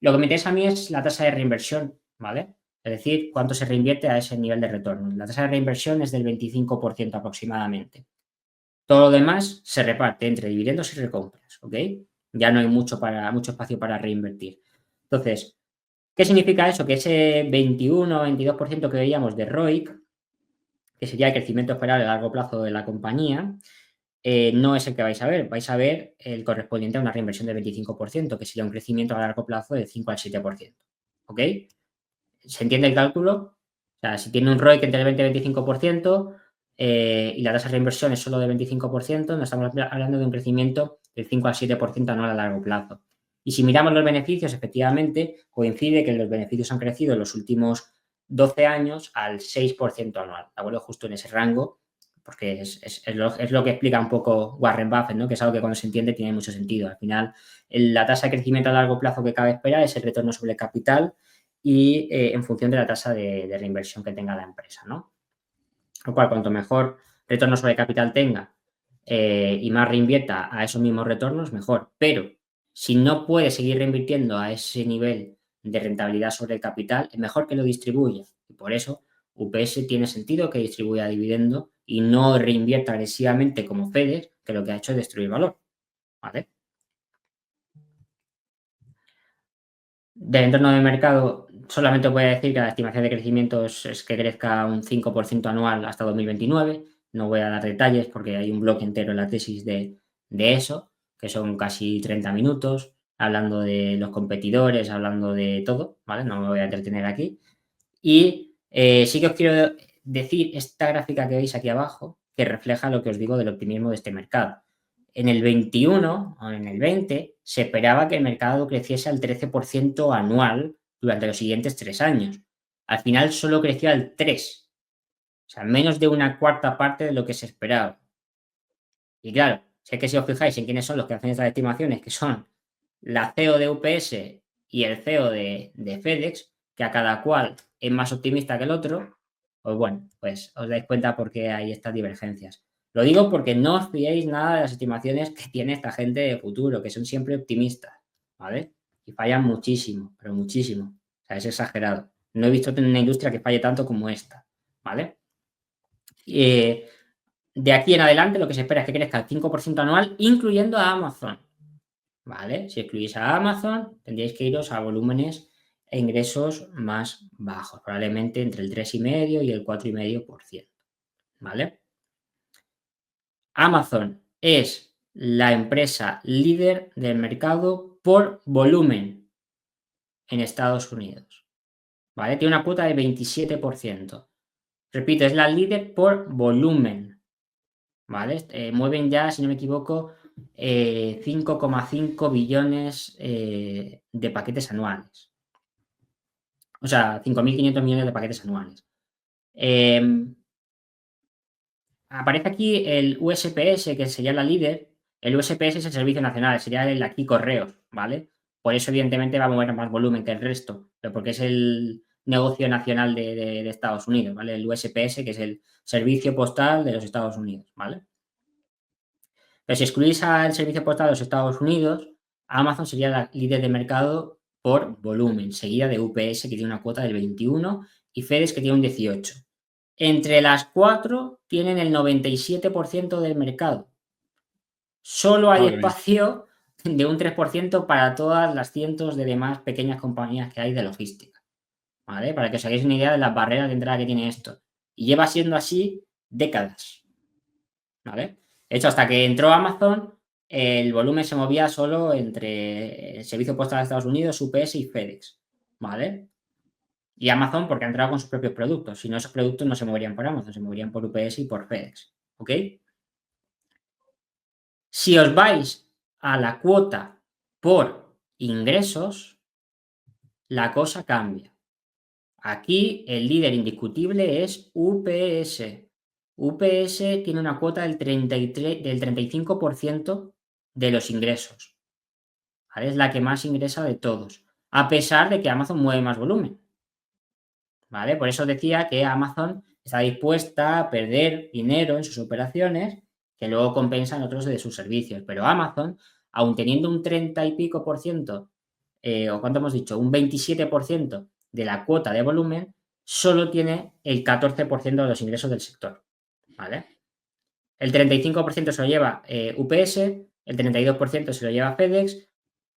S2: Lo que me interesa a mí es la tasa de reinversión, ¿vale? Es decir, cuánto se reinvierte a ese nivel de retorno. La tasa de reinversión es del 25% aproximadamente. Todo lo demás se reparte entre dividendos y recompras, ¿ok? Ya no hay mucho espacio para reinvertir. Entonces, ¿qué significa eso? Que ese 21 o 22% que veíamos de ROIC, que sería el crecimiento esperable a largo plazo de la compañía, no es el que vais a ver. Vais a ver el correspondiente a una reinversión del 25%, que sería un crecimiento a largo plazo del 5 al 7%. ¿Ok? ¿Se entiende el cálculo? O sea, si tiene un ROIC entre el 20 y el 25% y la tasa de reinversión es solo del 25%, nos estamos hablando de un crecimiento del 5 al 7% anual a largo plazo. Y si miramos los beneficios, efectivamente, coincide que los beneficios han crecido en los últimos 12 años al 6% anual, ¿de acuerdo? Justo en ese rango, porque es lo que explica un poco Warren Buffett, ¿no? Que es algo que cuando se entiende tiene mucho sentido. Al final, la tasa de crecimiento a largo plazo que cabe esperar es el retorno sobre el capital y en función de la tasa de reinversión que tenga la empresa, ¿no? Lo cual, cuanto mejor retorno sobre capital tenga y más reinvierta a esos mismos retornos, mejor. Pero si no puede seguir reinvirtiendo a ese nivel de rentabilidad sobre el capital, es mejor que lo distribuya. Y por eso UPS tiene sentido que distribuya dividendo y no reinvierta agresivamente como FEDEX, que lo que ha hecho es destruir valor. ¿Vale? Del entorno de mercado, solamente voy a decir que la estimación de crecimiento es que crezca un 5% anual hasta 2029. No voy a dar detalles porque hay un bloque entero en la tesis de eso, que son casi 30 minutos, hablando de los competidores, hablando de todo, ¿vale? No me voy a entretener aquí. Y sí que os quiero decir esta gráfica que veis aquí abajo, que refleja lo que os digo del optimismo de este mercado. En el 21 o en el 20 se esperaba que el mercado creciese al 13% anual durante los siguientes 3 años. Al final solo creció al 3, o sea, menos de una cuarta parte de lo que se esperaba. Y claro, sé que si os fijáis en quiénes son los que hacen estas estimaciones, que son la CEO de UPS y el CEO de FedEx, que a cada cual es más optimista que el otro, pues bueno, pues os dais cuenta por qué hay estas divergencias. Lo digo porque no os fiéis nada de las estimaciones que tiene esta gente de futuro, que son siempre optimistas, ¿vale? Y fallan muchísimo, pero muchísimo. O sea, es exagerado. No he visto en una industria que falle tanto como esta, ¿vale? De aquí en adelante lo que se espera es que crezca el 5% anual, incluyendo a Amazon, ¿vale? Si excluís a Amazon, tendríais que iros a volúmenes e ingresos más bajos, probablemente entre el 3,5 y el 4,5%, ¿vale? Amazon es la empresa líder del mercado por volumen en Estados Unidos, ¿vale? Tiene una cuota de 27%. Repito, es la líder por volumen, ¿vale? Mueven ya, si no me equivoco, 5,5 billones de paquetes anuales. O sea, 5.500 millones de paquetes anuales. Aparece aquí el USPS, que sería la líder. El USPS es el Servicio Nacional, sería el aquí Correos, ¿vale? Por eso, evidentemente, va a mover más volumen que el resto, pero porque es el negocio nacional de Estados Unidos, ¿vale? El USPS, que es el Servicio Postal de los Estados Unidos, ¿vale? Pero si excluís al Servicio Postal de los Estados Unidos, Amazon sería la líder de mercado por volumen, seguida de UPS, que tiene una cuota del 21, y FedEx, que tiene un 18. Entre las cuatro tienen el 97% del mercado. Solo hay
S1: Madre mía.
S2: espacio de un 3% para todas las cientos de demás pequeñas compañías que hay de logística, ¿vale? Para que os hagáis una idea de las barreras de entrada que tiene esto. Y lleva siendo así décadas, ¿vale? De hecho, hasta que entró Amazon, el volumen se movía solo entre el Servicio Postal de Estados Unidos, UPS y FedEx, ¿vale? Y Amazon porque ha entrado con sus propios productos. Si no, esos productos no se moverían por Amazon, se moverían por UPS y por FedEx, ¿ok? Si os vais a la cuota por ingresos, la cosa cambia. Aquí el líder indiscutible es UPS. UPS tiene una cuota del 35% de los ingresos, ¿vale? Es la que más ingresa de todos, a pesar de que Amazon mueve más volumen, ¿vale? Por eso decía que Amazon está dispuesta a perder dinero en sus operaciones que luego compensan otros de sus servicios. Pero Amazon, aun teniendo un 30 y pico por ciento, o cuánto hemos dicho, un 27% de la cuota de volumen, solo tiene el 14% de los ingresos del sector, ¿vale? El 35% se lo lleva UPS, el 32% se lo lleva FedEx,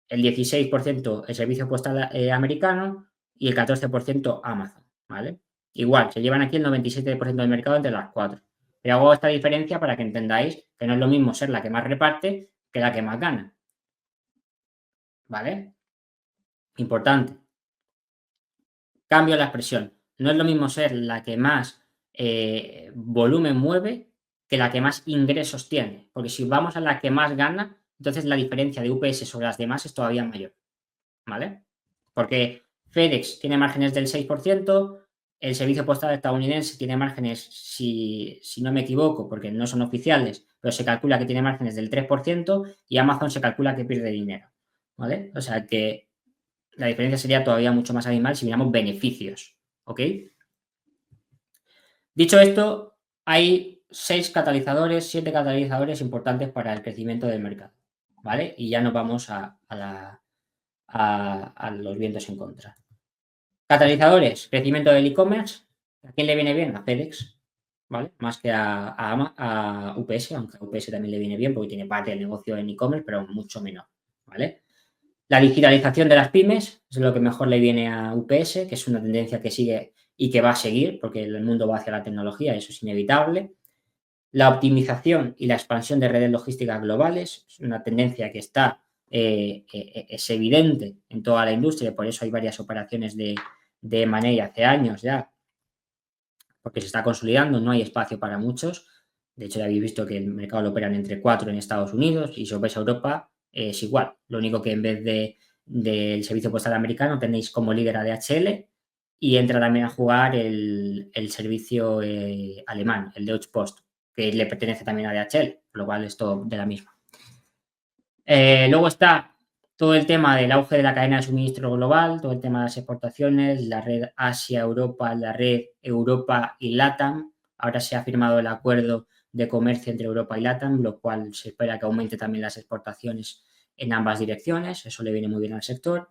S2: el 16% el servicio postal americano y el 14% Amazon, ¿vale? Igual, se llevan aquí el 97% del mercado entre las cuatro. Pero hago esta diferencia para que entendáis que no es lo mismo ser la que más reparte que la que más gana, ¿vale? Importante. Cambio la expresión. No es lo mismo ser la que más volumen mueve que la que más ingresos tiene. Porque si vamos a la que más gana, entonces la diferencia de UPS sobre las demás es todavía mayor, ¿vale? Porque FedEx tiene márgenes del 6%, el servicio postal estadounidense tiene márgenes, si no me equivoco, porque no son oficiales, pero se calcula que tiene márgenes del 3% y Amazon se calcula que pierde dinero, ¿vale? O sea que la diferencia sería todavía mucho más abismal si miramos beneficios, ¿ok? Dicho esto, hay 7 catalizadores importantes para el crecimiento del mercado, ¿vale? Y ya nos vamos a los vientos en contra. Catalizadores, crecimiento del e-commerce. ¿A quién le viene bien? A FedEx, ¿vale? Más que a UPS, aunque a UPS también le viene bien porque tiene parte del negocio en e-commerce, pero mucho menor, ¿vale? La digitalización de las pymes es lo que mejor le viene a UPS, que es una tendencia que sigue y que va a seguir porque el mundo va hacia la tecnología, eso es inevitable. La optimización y la expansión de redes logísticas globales es una tendencia que está, es evidente en toda la industria, por eso hay varias operaciones de M&A hace años ya, porque se está consolidando, no hay espacio para muchos. De hecho, ya habéis visto que el mercado lo operan entre 4 en Estados Unidos y si os vais a Europa es igual. Lo único que en vez del servicio postal americano tenéis como líder a DHL y entra también a jugar el servicio alemán, el Deutsche Post, que le pertenece también a DHL, por lo cual es todo de la misma. Luego está todo el tema del auge de la cadena de suministro global, todo el tema de las exportaciones, la red Asia-Europa, la red Europa y LATAM. Ahora se ha firmado el acuerdo de comercio entre Europa y LATAM, lo cual se espera que aumente también las exportaciones en ambas direcciones. Eso le viene muy bien al sector.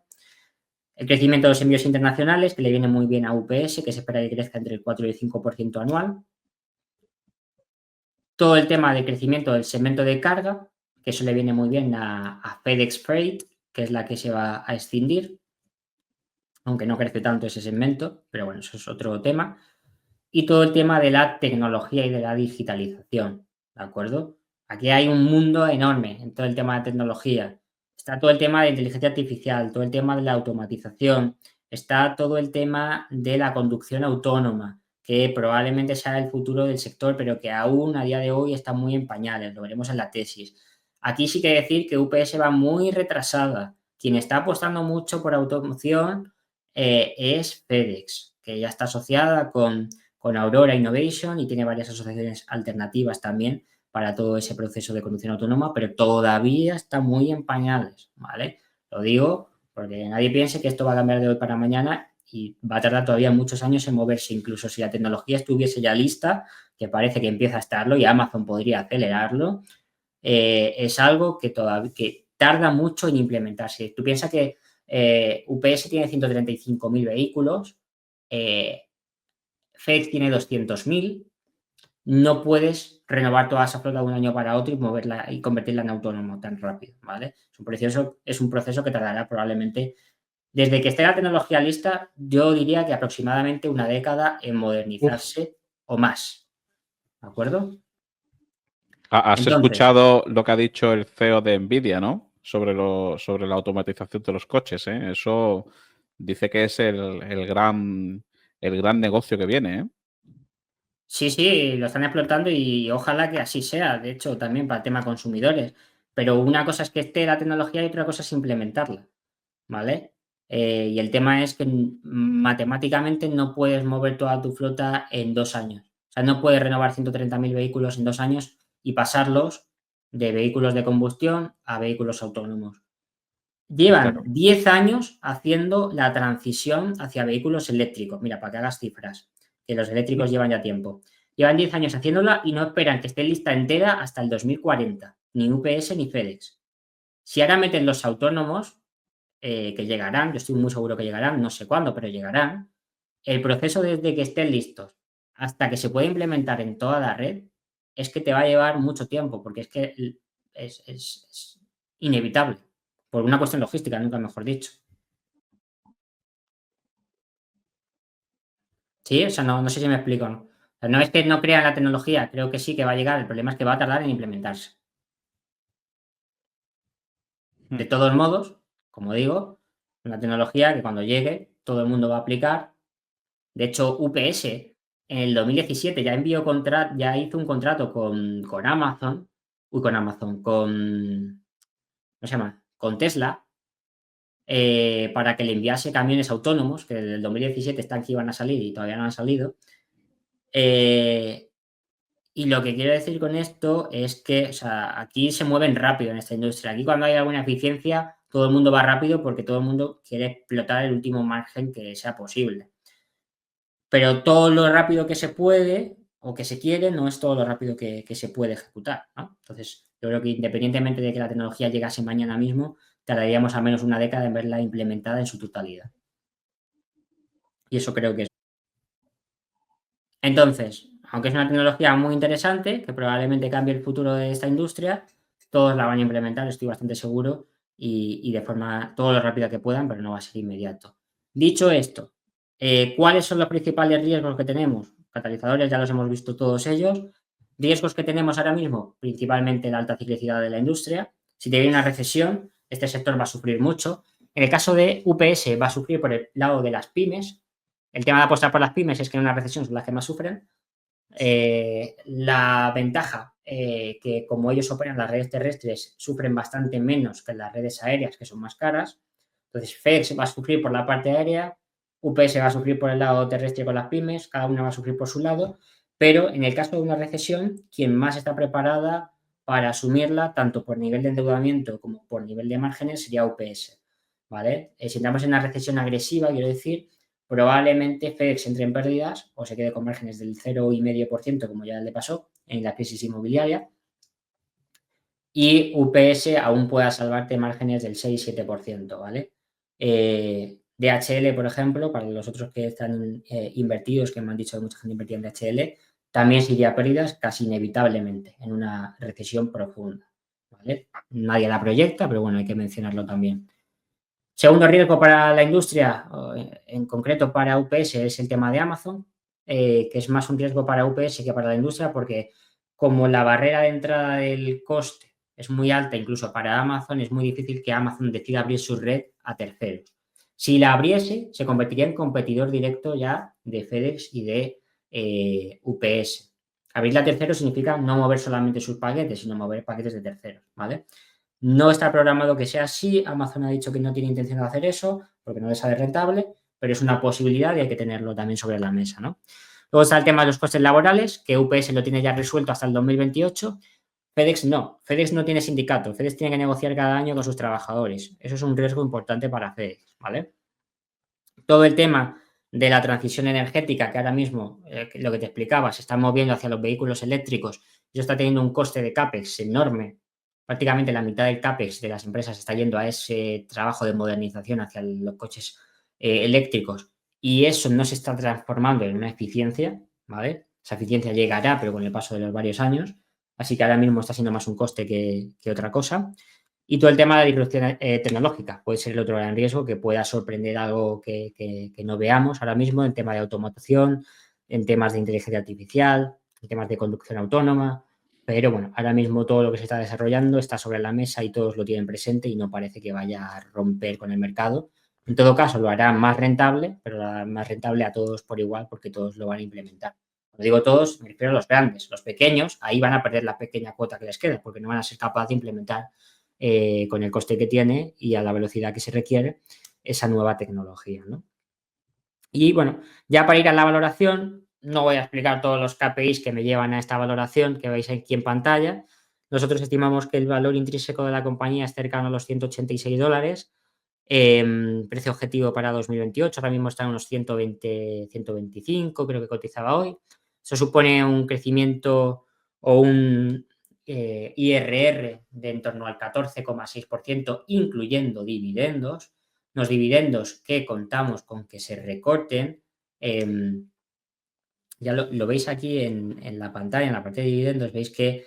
S2: El crecimiento de los envíos internacionales, que le viene muy bien a UPS, que se espera que crezca entre el 4 y el 5% anual. Todo el tema de crecimiento del segmento de carga, que eso le viene muy bien a FedEx Freight, que es la que se va a escindir, aunque no crece tanto ese segmento, pero bueno, eso es otro tema. Y todo el tema de la tecnología y de la digitalización, ¿de acuerdo? Aquí hay un mundo enorme en todo el tema de tecnología. Está todo el tema de inteligencia artificial, todo el tema de la automatización, está todo el tema de la conducción autónoma, que probablemente sea el futuro del sector, pero que aún a día de hoy está muy en pañales, lo veremos en la tesis. Aquí sí que decir que UPS va muy retrasada. Quien está apostando mucho por automoción es FedEx, que ya está asociada con Aurora Innovation y tiene varias asociaciones alternativas también para todo ese proceso de conducción autónoma, pero todavía está muy en pañales, ¿vale? Lo digo porque nadie piense que esto va a cambiar de hoy para mañana y va a tardar todavía muchos años en moverse, incluso si la tecnología estuviese ya lista, que parece que empieza a estarlo y Amazon podría acelerarlo, es algo que todavía que tarda mucho en implementarse. Tú piensas que UPS tiene 135.000 vehículos, FedEx tiene 200.000, no puedes renovar toda esa flota de un año para otro y moverla y convertirla en autónomo tan rápido, ¿vale? Es un proceso que tardará probablemente, desde que esté la tecnología lista, yo diría que aproximadamente una década en
S1: Uf.
S2: modernizarse o más, ¿de acuerdo?
S1: ¿Has
S2: Entonces,
S1: escuchado lo que ha dicho el CEO de Nvidia, ¿no? Sobre la automatización de los coches, ¿eh? Eso dice que es el gran negocio que viene, ¿eh?
S2: sí, lo están explotando y ojalá que así sea, de hecho, también para el tema consumidores. Pero una cosa es que esté la tecnología y otra cosa es implementarla, ¿vale? Y el tema es que matemáticamente no puedes mover toda tu flota en 2 años. O sea, no puedes renovar 130.000 vehículos en 2 años y pasarlos de vehículos de combustión a vehículos autónomos. Llevan
S1: Claro.
S2: 10 años haciendo la transición hacia vehículos eléctricos. Mira, para que hagas cifras, que los eléctricos llevan ya tiempo. Llevan 10 años haciéndola y no esperan que esté lista entera hasta el 2040, ni UPS ni FedEx. Si ahora meten los autónomos, que llegarán, yo estoy muy seguro que llegarán, no sé cuándo, pero llegarán, el proceso desde que estén listos hasta que se pueda implementar en toda la red es que te va a llevar mucho tiempo, porque es que es inevitable, por una cuestión logística, nunca mejor dicho. Sí, o sea, no sé si me explico, ¿no? O sea, no es que no crean la tecnología, creo que sí que va a llegar, el problema es que va a tardar en implementarse. De
S1: Mm.
S2: todos modos, como digo, una tecnología que cuando llegue todo el mundo va a aplicar. De hecho, UPS en el 2017 ya hizo un contrato con Amazon, ¿cómo se llama? Con Tesla, para que le enviase camiones autónomos, que desde el 2017 están que iban a salir y todavía no han salido. Eh, y lo que quiero decir con esto es que, o sea, aquí se mueven rápido en esta industria. Aquí cuando hay alguna eficiencia, todo el mundo va rápido porque todo el mundo quiere explotar el último margen que sea posible. Pero todo lo rápido que se puede o que se quiere no es todo lo rápido que se puede ejecutar, ¿no? Entonces, yo creo que independientemente de que la tecnología llegase mañana mismo, tardaríamos al menos una década en verla implementada en su totalidad. Y eso creo que es. Entonces, aunque es una tecnología muy interesante, que probablemente cambie el futuro de esta industria, todos la van a implementar, estoy bastante seguro, y de forma todo lo rápida que puedan, pero no va a ser inmediato. Dicho esto, ¿cuáles son los principales riesgos que tenemos? Catalizadores, ya los hemos visto todos ellos. Riesgos que tenemos ahora mismo, principalmente la alta ciclicidad de la industria. Si te viene una recesión, este sector va a sufrir mucho. En el caso de UPS, va a sufrir por el lado de las pymes. El tema de apostar por las pymes es que en una recesión son las que más sufren. La ventaja, que como ellos operan las redes terrestres, sufren bastante menos que las redes aéreas, que son más caras. Entonces, FedEx va a sufrir por la parte aérea, UPS va a sufrir por el lado terrestre con las pymes, cada una va a sufrir por su lado, pero en el caso de una recesión, quien más está preparada para asumirla, tanto por nivel de endeudamiento como por nivel de márgenes, sería UPS. ¿Vale? Si entramos en una recesión agresiva, quiero decir, probablemente FedEx entre en pérdidas o se quede con márgenes del 0,5%, como ya le pasó en la crisis inmobiliaria, y UPS aún pueda salvarte márgenes del 6-7%, ¿vale? DHL, por ejemplo, para los otros que están invertidos, que me han dicho que mucha gente invertía en DHL, también se iría a pérdidas casi inevitablemente en una recesión profunda, ¿vale? Nadie la proyecta, pero bueno, hay que mencionarlo también. Segundo riesgo para la industria, en concreto para UPS, es el tema de Amazon, que es más un riesgo para UPS que para la industria, porque como la barrera de entrada del coste es muy alta, incluso para Amazon, es muy difícil que Amazon decida abrir su red a terceros. Si la abriese, se convertiría en competidor directo ya de FedEx y de UPS. Abrirla a terceros significa no mover solamente sus paquetes, sino mover paquetes de terceros, ¿vale? No está programado que sea así. Amazon ha dicho que no tiene intención de hacer eso porque no le sale rentable, pero es una posibilidad y hay que tenerlo también sobre la mesa, ¿no? Luego está el tema de los costes laborales, que UPS lo tiene ya resuelto hasta el 2028. FedEx no. FedEx no tiene sindicato. FedEx tiene que negociar cada año con sus trabajadores. Eso es un riesgo importante para FedEx, ¿vale? Todo el tema de la transición energética, que ahora mismo, lo que te explicaba, se está moviendo hacia los vehículos eléctricos, eso está teniendo un coste de CAPEX enorme. Prácticamente la mitad del CAPEX de las empresas está yendo a ese trabajo de modernización hacia los coches eléctricos, y eso no se está transformando en una eficiencia, ¿vale? Esa eficiencia llegará, pero con el paso de los varios años. Así que ahora mismo está siendo más un coste que otra cosa. Y todo el tema de la disrupción tecnológica puede ser el otro gran riesgo, que pueda sorprender algo que no veamos ahora mismo en tema de automatización, en temas de inteligencia artificial, en temas de conducción autónoma. Pero bueno, ahora mismo todo lo que se está desarrollando está sobre la mesa y todos lo tienen presente y no parece que vaya a romper con el mercado. En todo caso, lo hará más rentable, pero lo hará más rentable a todos por igual porque todos lo van a implementar. Cuando digo todos, me refiero a los grandes. Los pequeños, ahí van a perder la pequeña cuota que les queda porque no van a ser capaces de implementar con el coste que tiene y a la velocidad que se requiere esa nueva tecnología, ¿no? Y bueno, ya para ir a la valoración, no voy a explicar todos los KPIs que me llevan a esta valoración que veis aquí en pantalla. Nosotros estimamos que el valor intrínseco de la compañía es cercano a los $186. Precio objetivo para 2028, ahora mismo está en unos 120, 125, creo que cotizaba hoy. Eso supone un crecimiento o un IRR de en torno al 14,6%, incluyendo dividendos. Los dividendos que contamos con que se recorten, ya lo veis aquí en la pantalla, en la parte de dividendos, veis que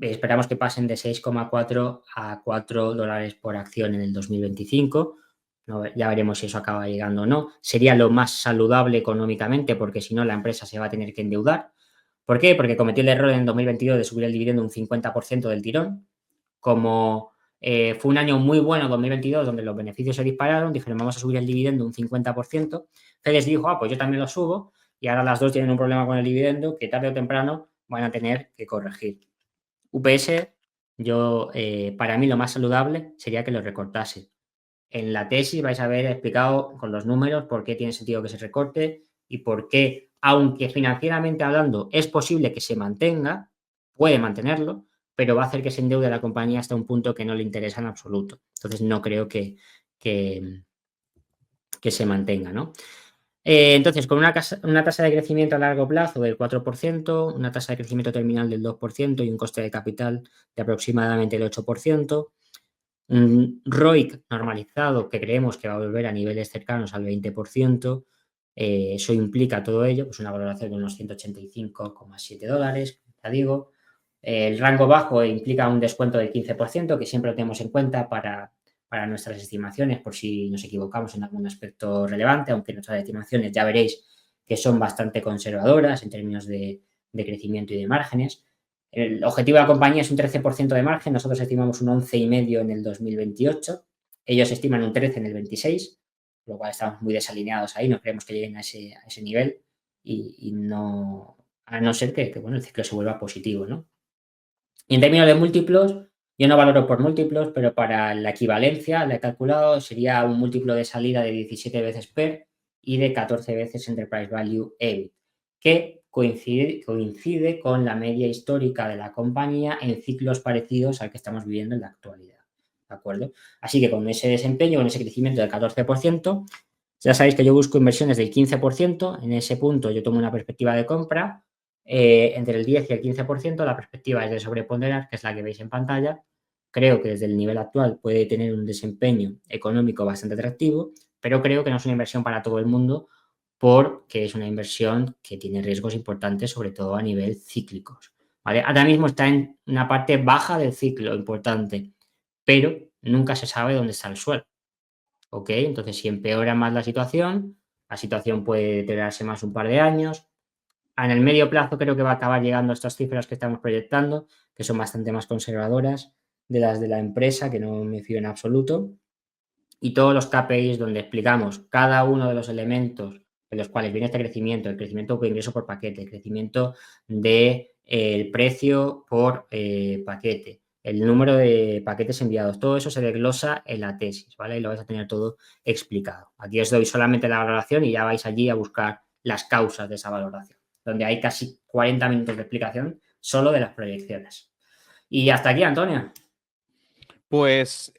S2: esperamos que pasen de 6,4 a $4 por acción en el 2025. No, ya veremos si eso acaba llegando o no. Sería lo más saludable económicamente, porque si no, la empresa se va a tener que endeudar. ¿Por qué? Porque cometió el error en 2022 de subir el dividendo un 50% del tirón. Como fue un año muy bueno, 2022, donde los beneficios se dispararon, dijeron, vamos a subir el dividendo un 50%. FEDES dijo, pues yo también lo subo, y ahora las dos tienen un problema con el dividendo que tarde o temprano van a tener que corregir. UPS, para mí lo más saludable sería que lo recortase. En la tesis vais a ver explicado con los números por qué tiene sentido que se recorte y por qué, aunque financieramente hablando es posible que se mantenga, puede mantenerlo, pero va a hacer que se endeude la compañía hasta un punto que no le interesa en absoluto. Entonces no creo que, que se mantenga, ¿no? Entonces, con una tasa de crecimiento a largo plazo del 4%, una tasa de crecimiento terminal del 2% y un coste de capital de aproximadamente el 8%, un ROIC normalizado que creemos que va a volver a niveles cercanos al 20%, eso implica todo ello, pues una valoración de unos $185,7, ya digo. El rango bajo implica un descuento del 15%, que siempre lo tenemos en cuenta para nuestras estimaciones, por si nos equivocamos en algún aspecto relevante, aunque nuestras estimaciones ya veréis que son bastante conservadoras en términos de crecimiento y de márgenes. El objetivo de la compañía es un 13% de margen, nosotros estimamos un 11,5% en el 2028, ellos estiman un 13% en el 26, lo cual estamos muy desalineados ahí, no creemos que lleguen a ese nivel y no, a no ser que, bueno, el ciclo se vuelva positivo, ¿no? Y en términos de múltiplos, yo no valoro por múltiplos, pero para la equivalencia, la he calculado, sería un múltiplo de salida de 17 veces PER y de 14 veces Enterprise Value EBIT, que coincide con la media histórica de la compañía en ciclos parecidos al que estamos viviendo en la actualidad. ¿De acuerdo? Así que con ese desempeño, con ese crecimiento del 14%, ya sabéis que yo busco inversiones del 15%, en ese punto yo tomo una perspectiva de compra entre el 10 y el 15%, la perspectiva es de sobreponderar, que es la que veis en pantalla. Creo que desde el nivel actual puede tener un desempeño económico bastante atractivo, pero creo que no es una inversión para todo el mundo porque es una inversión que tiene riesgos importantes, sobre todo a nivel cíclicos. ¿Vale? Ahora mismo está en una parte baja del ciclo importante, pero nunca se sabe dónde está el suelo. ¿Ok? Entonces, si empeora más la situación puede deteriorarse más un par de años. En el medio plazo creo que va a acabar llegando a estas cifras que estamos proyectando, que son bastante más conservadoras de las de la empresa, que no me fío en absoluto. Y todos los KPIs donde explicamos cada uno de los elementos de los cuales viene este crecimiento, el crecimiento por ingreso por paquete, el crecimiento del precio por paquete, el número de paquetes enviados, todo eso se desglosa en la tesis, ¿vale? Y lo vais a tener todo explicado. Aquí os doy solamente la valoración y ya vais allí a buscar las causas de esa valoración, donde hay casi 40 minutos de explicación solo de las proyecciones. Y hasta aquí, Antonio.
S1: Pues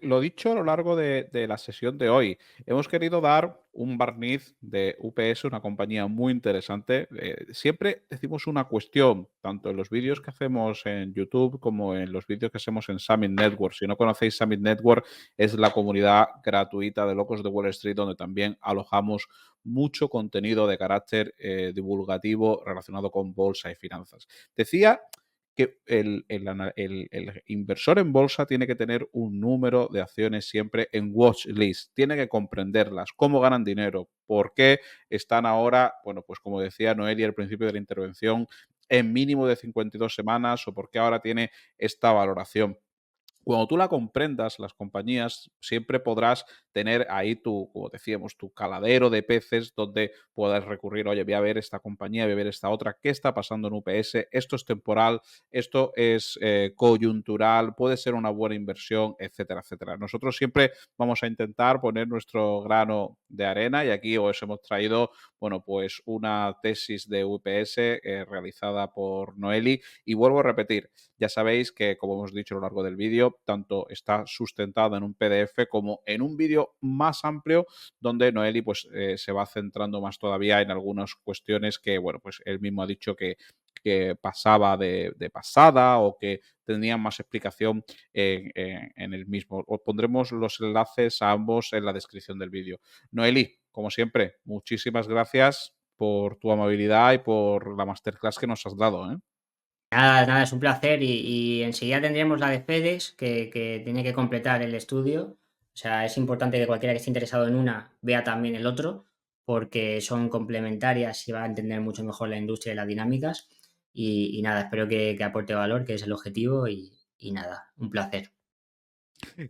S1: lo dicho a lo largo de la sesión de hoy, hemos querido dar un barniz de UPS, una compañía muy interesante. Siempre decimos una cuestión, tanto en los vídeos que hacemos en YouTube como en los vídeos que hacemos en Summit Network. Si no conocéis Summit Network, es la comunidad gratuita de Locos de Wall Street, donde también alojamos mucho contenido de carácter divulgativo relacionado con bolsa y finanzas. Decía que el inversor en bolsa tiene que tener un número de acciones siempre en watch list, tiene que comprenderlas, cómo ganan dinero, por qué están ahora, bueno, pues como decía Noelia al principio de la intervención, en mínimo de 52 semanas o por qué ahora tiene esta valoración. Cuando tú la comprendas, las compañías, siempre podrás tener ahí tu, como decíamos, tu caladero de peces donde puedas recurrir, oye, voy a ver esta compañía, voy a ver esta otra, ¿qué está pasando en UPS? Esto es temporal, esto es coyuntural, puede ser una buena inversión, etcétera, etcétera. Nosotros siempre vamos a intentar poner nuestro grano de arena y aquí os hemos traído, bueno, pues una tesis de UPS realizada por Noeli y vuelvo a repetir, ya sabéis que, como hemos dicho a lo largo del vídeo, tanto está sustentado en un PDF como en un vídeo más amplio donde Noeli pues, se va centrando más todavía en algunas cuestiones que, bueno, pues él mismo ha dicho que pasaba de pasada o que tendrían más explicación en el mismo. Os pondremos los enlaces a ambos en la descripción del vídeo. Noeli, como siempre, muchísimas gracias por tu amabilidad y por la masterclass que nos has dado, ¿eh?
S2: Nada, nada, es un placer y enseguida tendremos la de FEDEX que tiene que completar el estudio. O sea, es importante que cualquiera que esté interesado en una vea también el otro, porque son complementarias y va a entender mucho mejor la industria y las dinámicas. Y nada, espero que aporte valor, que es el objetivo, y nada, un placer.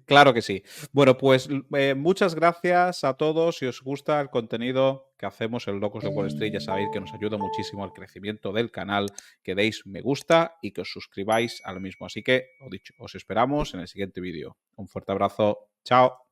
S1: Claro que sí. Bueno, pues muchas gracias a todos. Si os gusta el contenido que hacemos en Locos de Wall Street, ya sabéis que nos ayuda muchísimo al crecimiento del canal, que deis me gusta y que os suscribáis al mismo. Así que, lo dicho, os esperamos en el siguiente vídeo. Un fuerte abrazo. Chao.